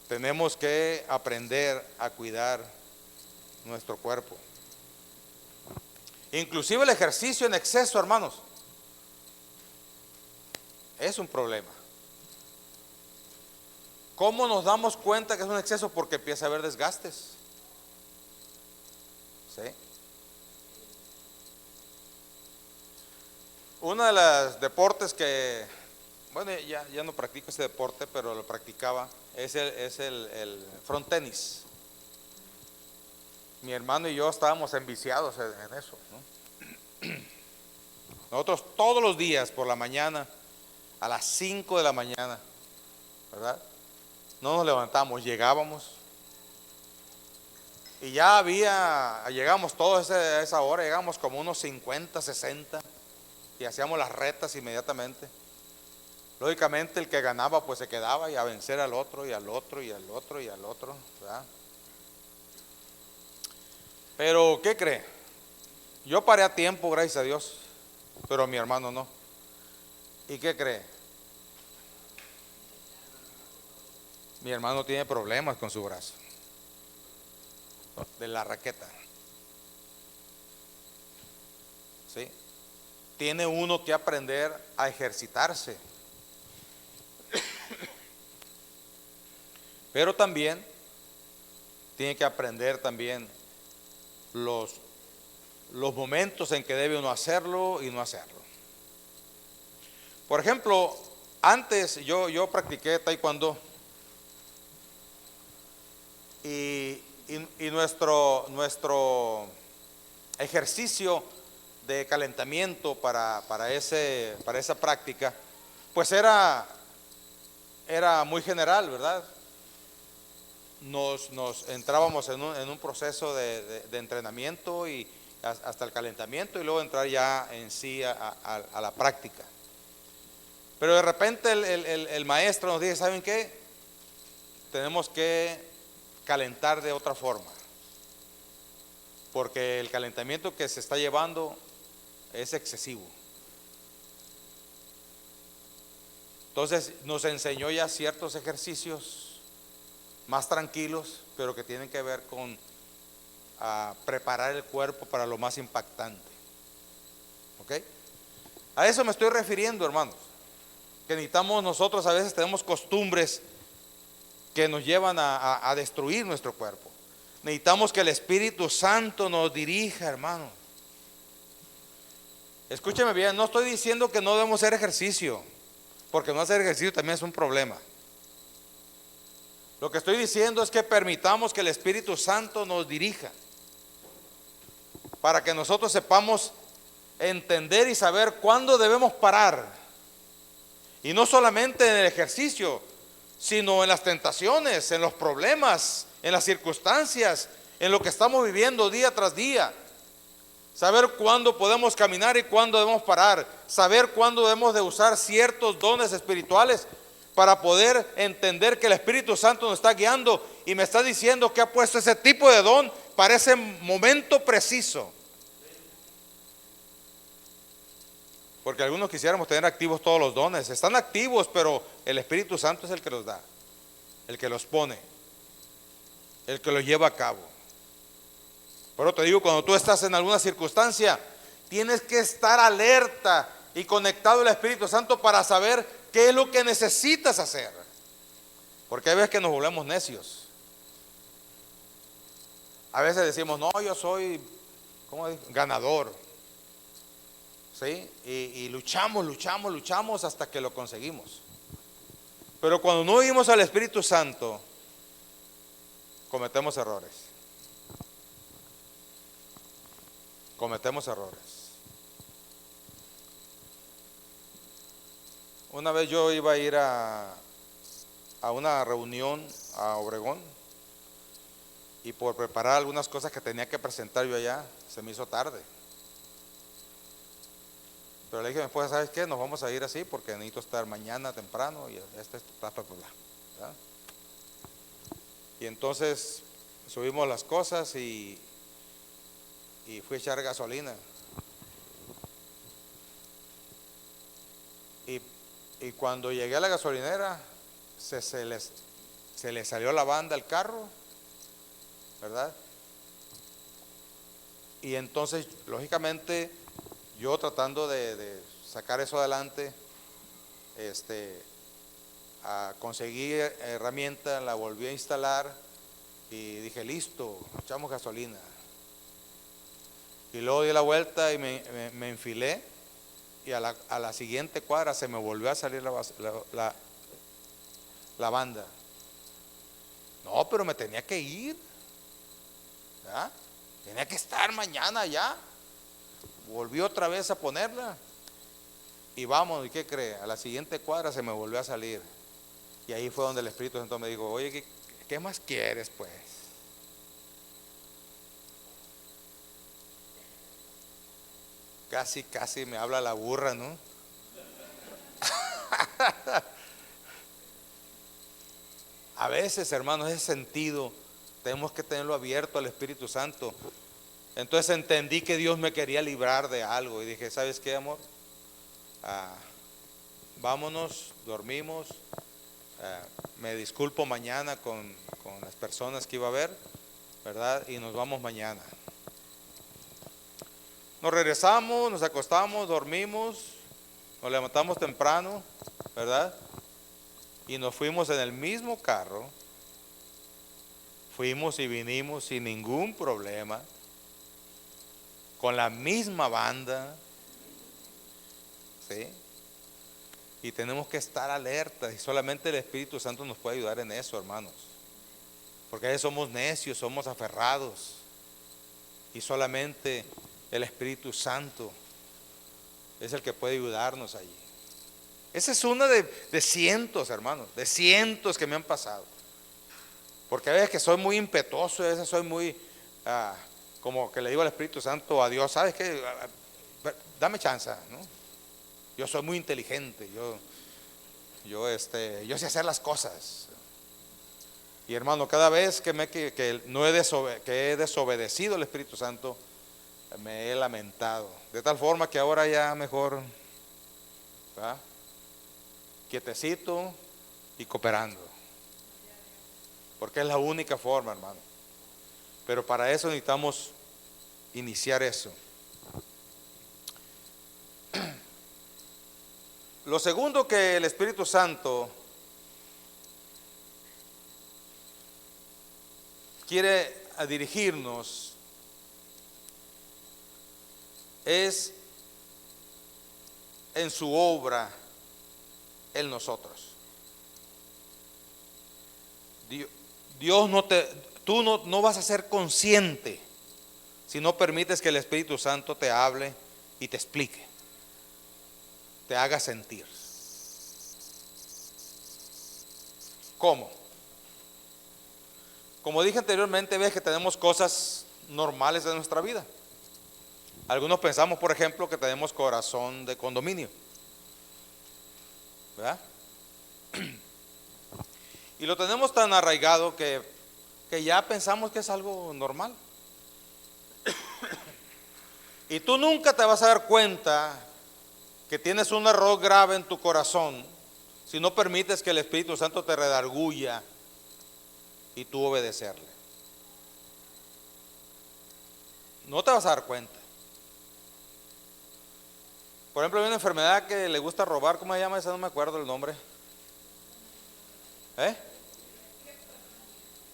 tenemos que aprender a cuidar nuestro cuerpo. Inclusive el ejercicio en exceso, hermanos, es un problema. ¿Cómo nos damos cuenta que es un exceso? Porque empieza a haber desgastes. ¿Sí? Uno de los deportes que, bueno, ya no practico ese deporte, pero lo practicaba, es el front tenis. Mi hermano y yo estábamos enviciados en eso, ¿no? Nosotros todos los días por la mañana, a las 5 de la mañana, ¿verdad? No nos levantamos, llegábamos. Y ya llegamos todos a esa hora, llegamos como unos 50, 60 y hacíamos las retas inmediatamente. Lógicamente el que ganaba pues se quedaba y a vencer al otro y al otro y al otro y al otro, ¿verdad? Pero ¿qué cree? Yo paré a tiempo, gracias a Dios, pero mi hermano no. ¿Y qué cree? Mi hermano tiene problemas con su brazo, de la raqueta. ¿Sí? Tiene uno que aprender a ejercitarse. Pero también tiene que aprender también los momentos en que debe uno hacerlo y no hacerlo. Por ejemplo, antes yo practiqué taekwondo y nuestro ejercicio de calentamiento para esa práctica, pues era muy general, ¿verdad? Nos entrábamos en un proceso de entrenamiento y hasta el calentamiento y luego entrar ya en sí a la práctica. Pero de repente el maestro nos dice, ¿saben qué? Tenemos que calentar de otra forma, porque el calentamiento que se está llevando es excesivo. Entonces nos enseñó ya ciertos ejercicios más tranquilos, pero que tienen que ver con preparar el cuerpo para lo más impactante. ¿Ok? A eso me estoy refiriendo, hermanos, que necesitamos nosotros, a veces tenemos costumbres que nos llevan a destruir nuestro cuerpo. Necesitamos que el Espíritu Santo nos dirija, hermanos. Escúcheme bien, no estoy diciendo que no debemos hacer ejercicio, porque no hacer ejercicio también es un problema. Lo que estoy diciendo es que permitamos que el Espíritu Santo nos dirija, para que nosotros sepamos entender y saber cuándo debemos parar. Y no solamente en el ejercicio, sino en las tentaciones, en los problemas, en las circunstancias, en lo que estamos viviendo día tras día. Saber cuándo podemos caminar y cuándo debemos parar. Saber cuándo debemos de usar ciertos dones espirituales para poder entender que el Espíritu Santo nos está guiando y me está diciendo que ha puesto ese tipo de don para ese momento preciso. Porque algunos quisiéramos tener activos todos los dones. Están activos, pero el Espíritu Santo es el que los da, el que los pone, el que los lleva a cabo. Pero te digo, cuando tú estás en alguna circunstancia, tienes que estar alerta y conectado al Espíritu Santo para saber qué es lo que necesitas hacer. Porque hay veces que nos volvemos necios. A veces decimos, no, yo soy ganador. ¿Sí? Y luchamos hasta que lo conseguimos. Pero cuando no oímos al Espíritu Santo, cometemos errores. Una vez yo iba a ir a una reunión a Obregón y por preparar algunas cosas que tenía que presentar yo allá, se me hizo tarde. Pero le dije a mi esposa, ¿sabes qué? Nos vamos a ir así porque necesito estar mañana temprano y ¿verdad? Y entonces subimos las cosas y fui a echar gasolina. Y cuando llegué a la gasolinera, se se le salió la banda al carro, ¿verdad? Y entonces, lógicamente, yo tratando de sacar eso adelante, conseguí herramienta, la volví a instalar y dije, listo, echamos gasolina. Y luego di la vuelta y me enfilé, y a la siguiente cuadra se me volvió a salir la banda. No, pero me tenía que ir, ¿verdad? Tenía que estar mañana ya. Volví otra vez a ponerla. Y vamos, ¿y qué cree? A la siguiente cuadra se me volvió a salir. Y ahí fue donde el Espíritu Santo me dijo, oye, ¿qué más quieres pues? Casi me habla la burra, ¿no? A veces, hermanos, ese sentido tenemos que tenerlo abierto al Espíritu Santo. Entonces entendí que Dios me quería librar de algo y dije, ¿sabes qué, amor? Vámonos, dormimos. Me disculpo mañana con las personas que iba a ver, ¿verdad? Y nos vamos mañana. Nos regresamos, nos acostamos, dormimos, nos levantamos temprano, ¿verdad? Y nos fuimos en el mismo carro. Fuimos y vinimos sin ningún problema, con la misma banda, ¿sí? Y tenemos que estar alertas, y solamente el Espíritu Santo nos puede ayudar en eso, hermanos. Porque a veces somos necios, somos aferrados, y solamente el Espíritu Santo es el que puede ayudarnos allí. Esa es una de cientos, hermanos, de cientos que me han pasado. Porque a veces que soy muy impetuoso, a veces soy muy, como que le digo al Espíritu Santo, a Dios, ¿sabes qué? Dame chance, ¿no? Yo soy muy inteligente, yo sé hacer las cosas. Y hermano, cada vez que he desobedecido al Espíritu Santo, me he lamentado. De tal forma que ahora ya mejor, ¿verdad? Quietecito y cooperando. Porque es la única forma, hermano. Pero para eso necesitamos iniciar eso. Lo segundo que el Espíritu Santo quiere dirigirnos es en su obra en nosotros. Tú no vas a ser consciente si no permites que el Espíritu Santo te hable y te explique, te haga sentir. ¿Cómo? Como dije anteriormente, ves que tenemos cosas normales de nuestra vida. Algunos pensamos, por ejemplo, que tenemos corazón de condominio, ¿verdad? Y lo tenemos tan arraigado que ya pensamos que es algo normal. Y tú nunca te vas a dar cuenta que tienes un error grave en tu corazón si no permites que el Espíritu Santo te redarguya y tú obedecerle. No te vas a dar cuenta. Por ejemplo, hay una enfermedad que le gusta robar, ¿cómo se llama esa? No me acuerdo el nombre.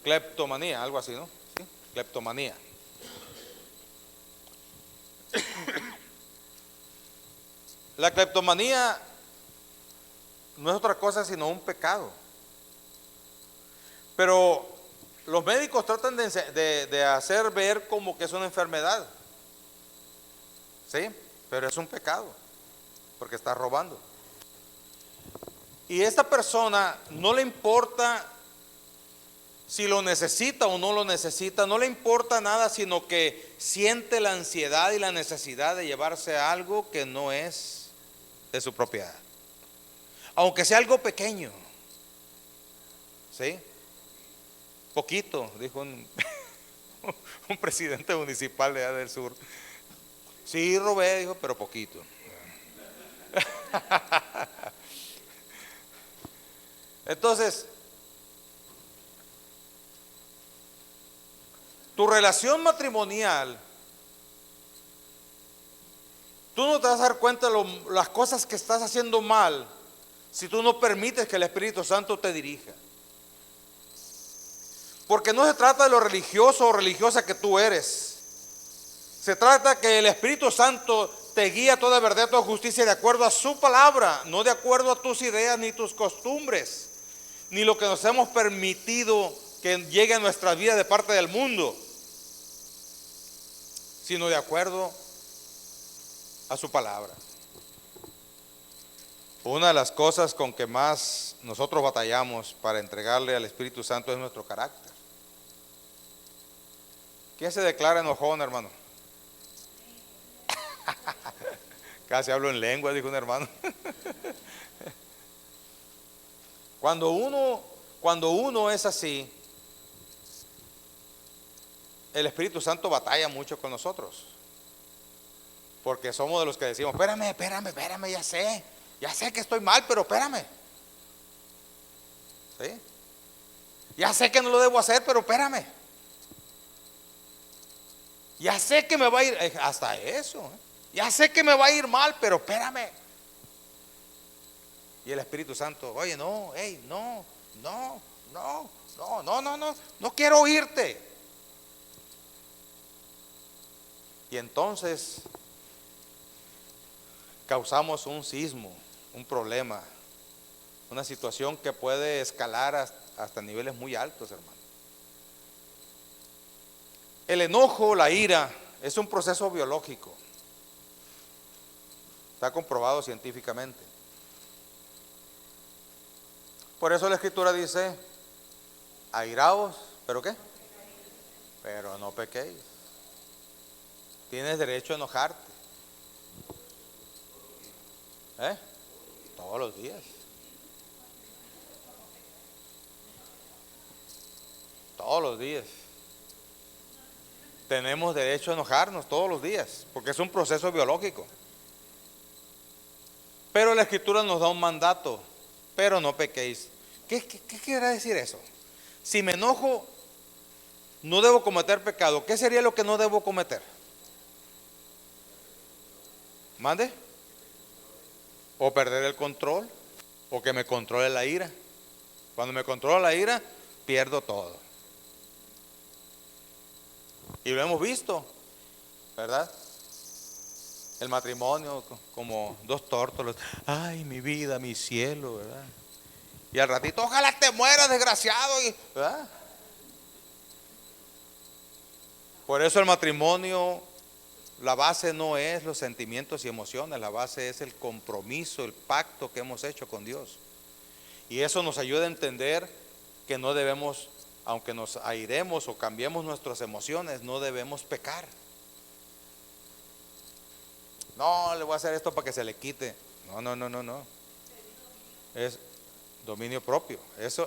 Cleptomanía, algo así, ¿no? ¿Sí? Cleptomanía. La cleptomanía no es otra cosa sino un pecado. Pero los médicos tratan de hacer ver como que es una enfermedad. ¿Sí? Pero es un pecado, porque está robando. Y esta persona no le importa si lo necesita o no lo necesita, no le importa nada, sino que siente la ansiedad y la necesidad de llevarse algo que no es de su propiedad. Aunque sea algo pequeño. ¿Sí? Poquito, dijo un presidente municipal de allá del sur. Sí, robé, dijo, pero poquito. Entonces, Tu relación matrimonial, tú no te vas a dar cuenta de las cosas que estás haciendo mal si tú no permites que el Espíritu Santo te dirija. Porque no se trata de lo religioso o religiosa que tú eres. Se trata que el Espíritu Santo te guía a toda verdad, a toda justicia de acuerdo a su palabra, no de acuerdo a tus ideas ni tus costumbres, ni lo que nos hemos permitido que llegue a nuestra vida de parte del mundo, sino de acuerdo a su palabra. Una de las cosas con que más nosotros batallamos para entregarle al Espíritu Santo es nuestro carácter. ¿Quién se declara enojón, hermano? Casi hablo en lengua, dijo un hermano. Cuando uno es así, el Espíritu Santo batalla mucho con nosotros. Porque somos de los que decimos, espérame, ya sé que estoy mal, pero espérame. ¿Sí? Ya sé que no lo debo hacer, pero espérame. Ya sé que me va a ir, hasta eso, ya sé que me va a ir mal, pero espérame. Y el Espíritu Santo, oye, no, no quiero oírte. Y entonces causamos un sismo, un problema, una situación que puede escalar hasta niveles muy altos, hermano. El enojo, la ira, es un proceso biológico. Está comprobado científicamente. Por eso la Escritura dice, airaos, ¿pero qué? Pero no pequéis. Tienes derecho a enojarte. Todos los días. Todos los días. Tenemos derecho a enojarnos todos los días, porque es un proceso biológico. Pero la Escritura nos da un mandato, pero no pequéis. ¿Qué quiere decir eso? Si me enojo, no debo cometer pecado. ¿Qué sería lo que no debo cometer? ¿Mande? O perder el control, o que me controle la ira. Cuando me controla la ira, pierdo todo. Y lo hemos visto, ¿verdad? El matrimonio como dos tórtolos. Ay, mi vida, mi cielo, ¿verdad? Y al ratito, ojalá te mueras, desgraciado, ¿verdad? Por eso el matrimonio, la base no es los sentimientos y emociones, la base es el compromiso, el pacto que hemos hecho con Dios. Y eso nos ayuda a entender que no debemos, aunque nos airemos o cambiemos nuestras emociones, no debemos pecar. No, le voy a hacer esto para que se le quite. No. Es dominio propio. Eso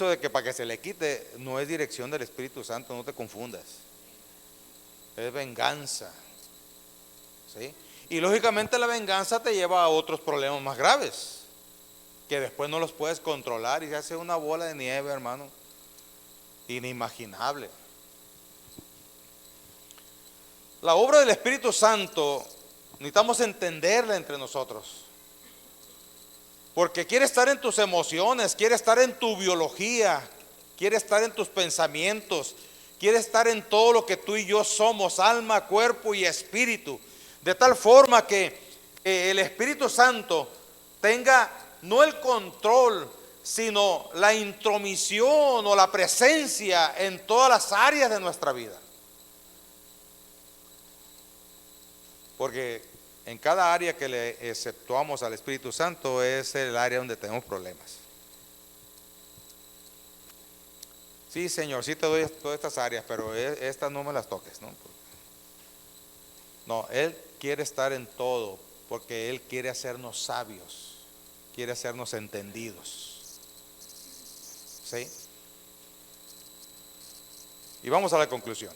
de que para que se le quite no es dirección del Espíritu Santo, no te confundas. Es venganza. ¿Sí? Y lógicamente la venganza te lleva a otros problemas más graves, que después no los puedes controlar y se hace una bola de nieve, hermano, inimaginable. La obra del Espíritu Santo necesitamos entenderla entre nosotros, porque quiere estar en tus emociones, quiere estar en tu biología, quiere estar en tus pensamientos, quiere estar en todo lo que tú y yo somos, alma, cuerpo y espíritu, de tal forma que el Espíritu Santo tenga no el control, sino la intromisión o la presencia en todas las áreas de nuestra vida. Porque en cada área que le exceptuamos al Espíritu Santo es el área donde tenemos problemas. Sí, Señor, sí te doy todas estas áreas, pero estas no me las toques, ¿no? No, Él quiere estar en todo, porque Él quiere hacernos sabios, quiere hacernos entendidos. ¿Sí? Y vamos a la conclusión.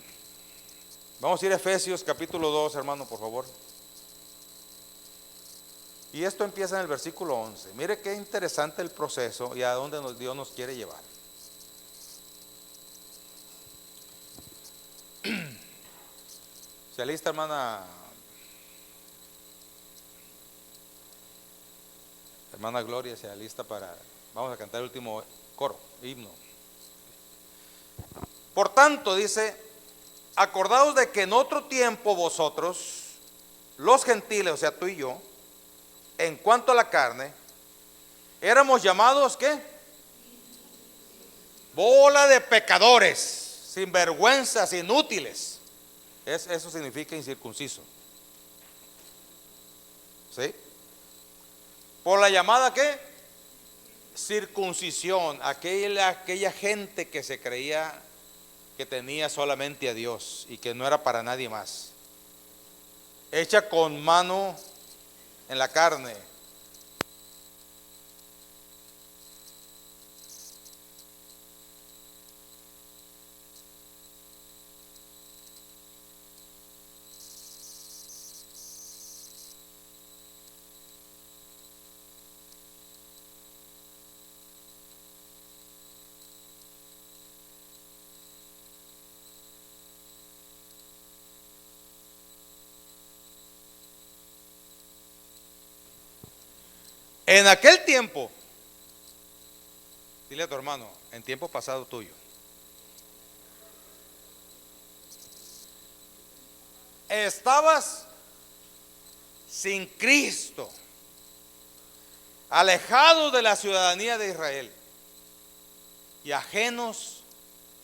Vamos a ir a Efesios capítulo 2, hermano, por favor. Y esto empieza en el versículo 11. Mire qué interesante el proceso y a dónde Dios nos quiere llevar. Se alista, hermana Gloria, se alista para, vamos a cantar el último coro, himno. Por tanto, dice, acordaos de que en otro tiempo vosotros, los gentiles, o sea, tú y yo, en cuanto a la carne, éramos llamados, ¿qué? Bola de pecadores, sinvergüenzas, inútiles. Eso significa incircunciso. ¿Sí? Por la llamada, ¿qué? Circuncisión, aquella gente que se creía que tenía solamente a Dios y que no era para nadie más, hecha con mano en la carne. En aquel tiempo, dile a tu hermano, en tiempo pasado tuyo, estabas sin Cristo, alejados de la ciudadanía de Israel y ajenos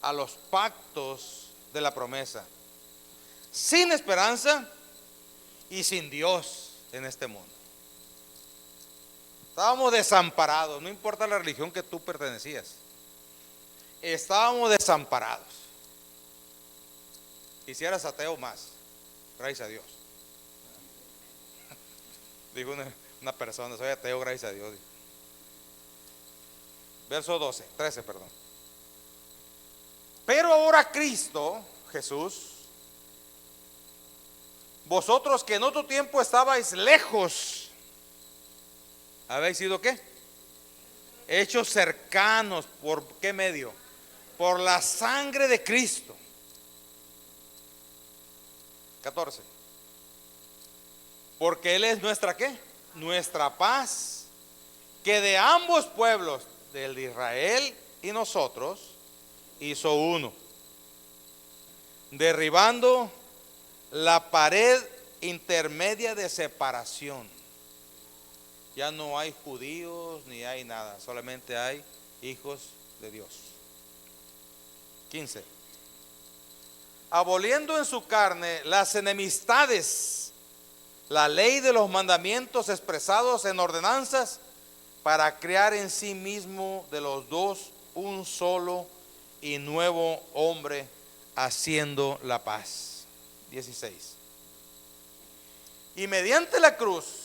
a los pactos de la promesa, sin esperanza y sin Dios en este mundo. Estábamos desamparados, no importa la religión que tú pertenecías, estábamos desamparados. Y si eras ateo, más, gracias a Dios. Dijo una persona, soy ateo, gracias a Dios. Verso 13, perdón. Pero ahora Cristo, Jesús, vosotros que en otro tiempo estabais lejos, ¿habéis sido qué? Hechos cercanos. ¿Por qué medio? Por la sangre de Cristo. 14. Porque Él es nuestra ¿qué? Nuestra paz, que de ambos pueblos, del de Israel y nosotros, hizo uno, derribando la pared intermedia de separación. Ya no hay judíos ni hay nada, solamente hay hijos de Dios. 15. Aboliendo en su carne las enemistades, la ley de los mandamientos expresados en ordenanzas, para crear en sí mismo de los dos un solo y nuevo hombre, haciendo la paz. 16. Y mediante la cruz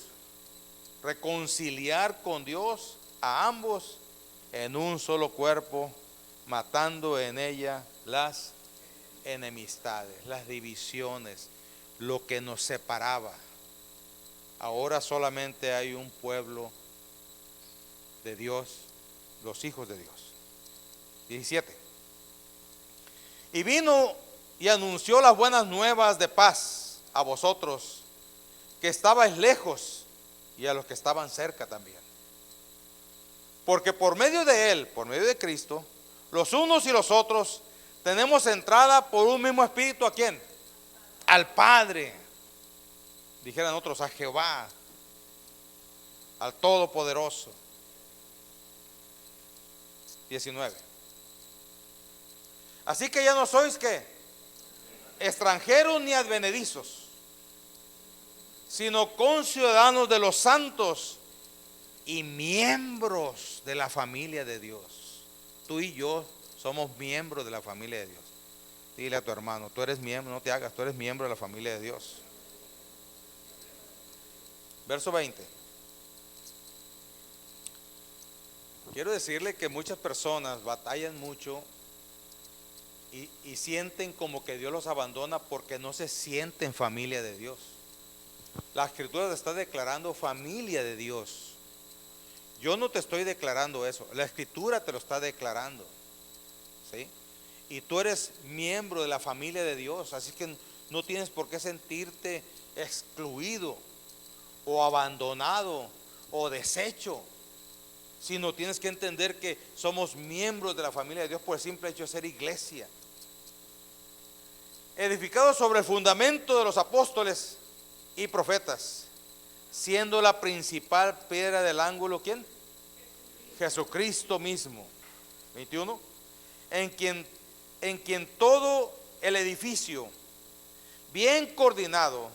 reconciliar con Dios a ambos en un solo cuerpo, matando en ella las enemistades, las divisiones, lo que nos separaba. Ahora solamente hay un pueblo de Dios, los hijos de Dios. 17. Y vino y anunció las buenas nuevas de paz a vosotros que estabais lejos, y a los que estaban cerca también. Porque por medio de Él, por medio de Cristo, los unos y los otros tenemos entrada por un mismo espíritu. ¿A quién? Al Padre. Dijeran otros, a Jehová, al Todopoderoso. 19. Así que ya no sois ¿qué? Extranjeros ni advenedizos, sino conciudadanos de los santos y miembros de la familia de Dios. Tú y yo somos miembros de la familia de Dios. Dile a tu hermano, tú eres miembro, no te hagas, tú eres miembro de la familia de Dios. Verso 20. Quiero decirle que muchas personas batallan mucho y sienten como que Dios los abandona porque no se sienten familia de Dios. La Escritura te está declarando familia de Dios. Yo no te estoy declarando eso, la Escritura te lo está declarando, ¿sí? Y tú eres miembro de la familia de Dios, así que No tienes por qué sentirte excluido o abandonado o deshecho, sino tienes que entender que somos miembros de la familia de Dios por el simple hecho de ser iglesia. Edificados sobre el fundamento de los apóstoles y profetas, siendo la principal piedra del ángulo, ¿quién? Jesucristo mismo. 21. En quien todo el edificio, bien coordinado,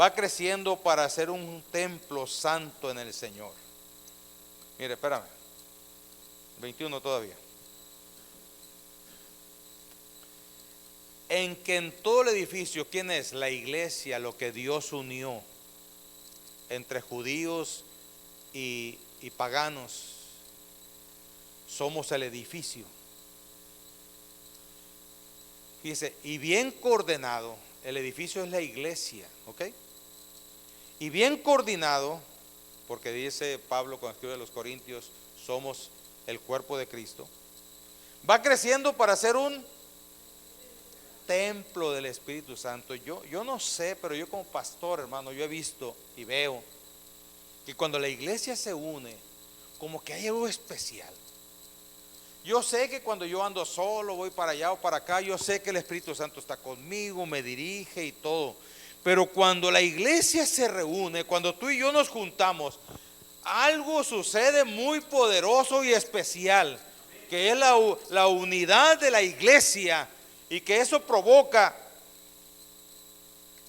va creciendo para ser un templo santo en el Señor. Mire, espérame. 21 todavía. En que en todo el edificio, ¿quién es? La iglesia, lo que Dios unió entre judíos y paganos. Somos el edificio. Fíjese, y bien coordinado, el edificio es la iglesia, ¿ok? Y bien coordinado, porque dice Pablo cuando escribe a los Corintios, somos el cuerpo de Cristo, va creciendo para ser un templo del Espíritu Santo. Yo no sé, pero yo como pastor, hermano, yo he visto y veo que cuando la iglesia se une, como que hay algo especial. Yo sé que cuando yo ando solo, voy para allá o para acá, yo sé que el Espíritu Santo está conmigo, me dirige y todo. Pero cuando la iglesia se reúne, cuando tú y yo nos juntamos, algo sucede muy poderoso y especial, que es la unidad de la iglesia, y que eso provoca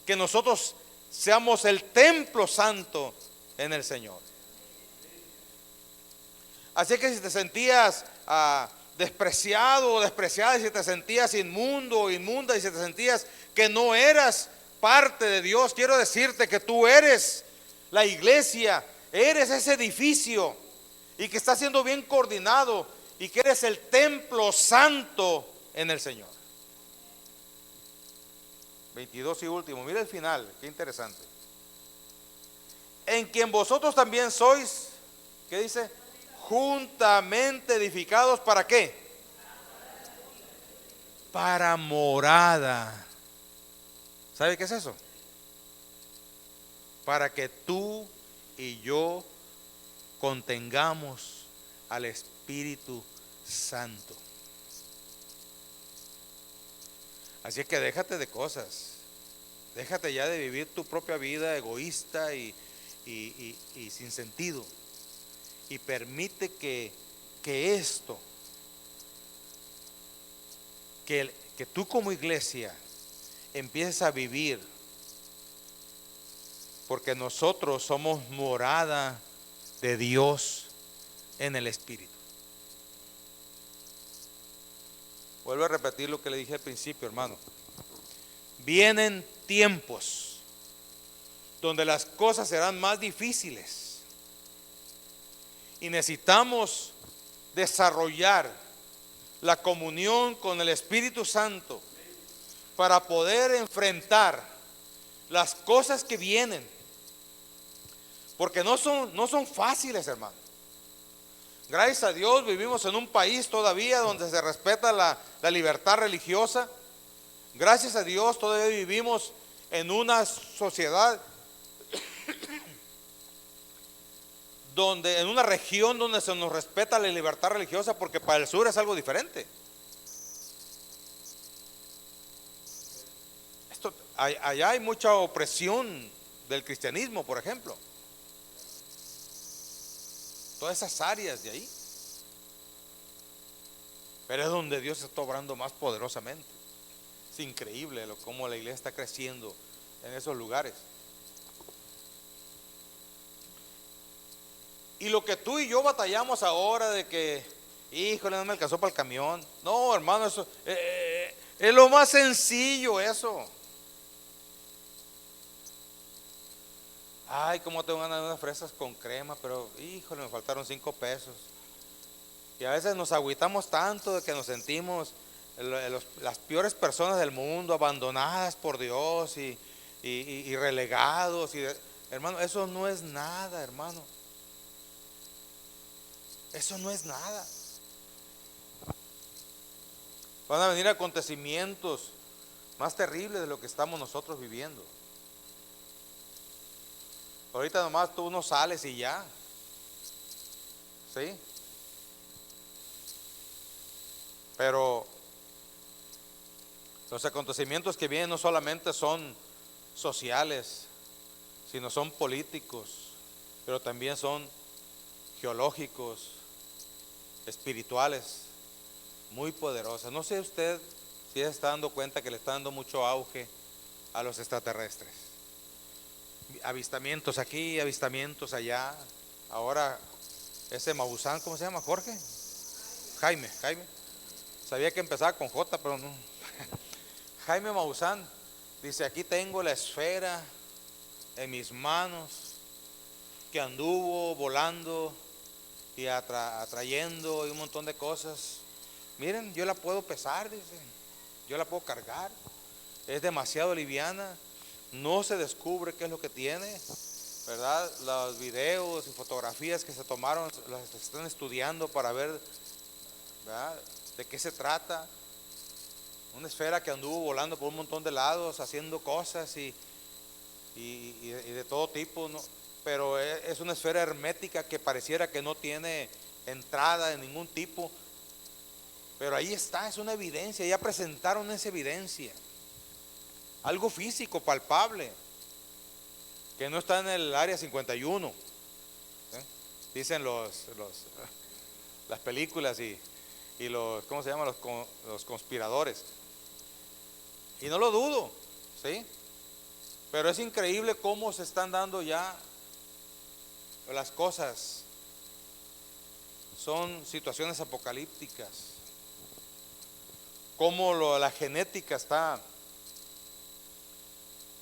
que nosotros seamos el templo santo en el Señor. Así que si te sentías despreciado o despreciada, si te sentías inmundo o inmunda, y si te sentías que no eras parte de Dios, quiero decirte que tú eres la iglesia, eres ese edificio, y que está siendo bien coordinado, y que eres el templo santo en el Señor. 22 y último, mira el final, qué interesante. En quien vosotros también sois, ¿qué dice? Juntamente edificados, ¿para qué? Para morada. ¿Sabe qué es eso? Para que tú y yo contengamos al Espíritu Santo. Así es que déjate de cosas, déjate ya de vivir tu propia vida egoísta y sin sentido, y permite que esto, que tú como iglesia empieces a vivir, porque nosotros somos morada de Dios en el Espíritu. Vuelvo a repetir lo que le dije al principio, hermano. Vienen tiempos donde las cosas serán más difíciles y necesitamos desarrollar la comunión con el Espíritu Santo para poder enfrentar las cosas que vienen, porque no son fáciles, hermano. Gracias a Dios vivimos en un país todavía donde se respeta la libertad religiosa. Gracias a Dios todavía vivimos en una sociedad en una región donde se nos respeta la libertad religiosa, porque para el sur es algo diferente. Allá hay mucha opresión del cristianismo, por ejemplo. Todas esas áreas de ahí. Pero es donde Dios está obrando más poderosamente. Es increíble cómo la iglesia está creciendo en esos lugares. Y lo que tú y yo batallamos ahora de que, híjole, no me alcanzó para el camión. No, hermano, eso es lo más sencillo, eso. Ay, cómo tengo ganas de unas fresas con crema, pero híjole, me faltaron 5 pesos. Y a veces nos agüitamos tanto de que nos sentimos las peores personas del mundo, abandonadas por Dios y relegados. Hermano, eso no es nada, hermano. Eso no es nada. Van a venir acontecimientos más terrible de lo que estamos nosotros viviendo. Ahorita nomás tú no sales y ya, ¿sí? Pero los acontecimientos que vienen no solamente son sociales, sino son políticos, pero también son geológicos, espirituales, muy poderosas. No sé usted si se está dando cuenta que le está dando mucho auge a los extraterrestres. Avistamientos aquí, avistamientos allá. Ahora, ese Maussan, ¿cómo se llama? ¿Jorge? Jaime. Sabía que empezaba con J, pero no. Jaime Maussan dice, aquí tengo la esfera en mis manos que anduvo volando y atrayendo y un montón de cosas. Miren, yo la puedo pesar, dice, yo la puedo cargar. Es demasiado liviana, no se descubre qué es lo que tiene, ¿verdad? Los videos y fotografías que se tomaron las están estudiando para ver, ¿verdad?, de qué se trata. Una esfera que anduvo volando por un montón de lados, haciendo cosas y de todo tipo, ¿no? Pero es una esfera hermética que pareciera que no tiene entrada de ningún tipo. Pero ahí está, es una evidencia, ya presentaron esa evidencia. Algo físico, palpable, que no está en el área 51, ¿eh? Dicen las películas y los, ¿cómo se llama? Los conspiradores. Y no lo dudo, ¿sí? Pero es increíble cómo se están dando ya las cosas. Son situaciones apocalípticas. Cómo la genética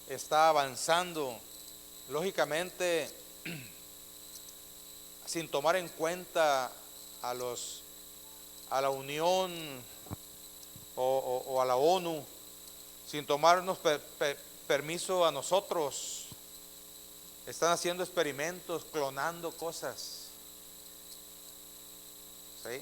está avanzando, lógicamente, sin tomar en cuenta a la Unión o a la ONU, sin tomarnos permiso a nosotros. Están haciendo experimentos, clonando cosas, ¿sí?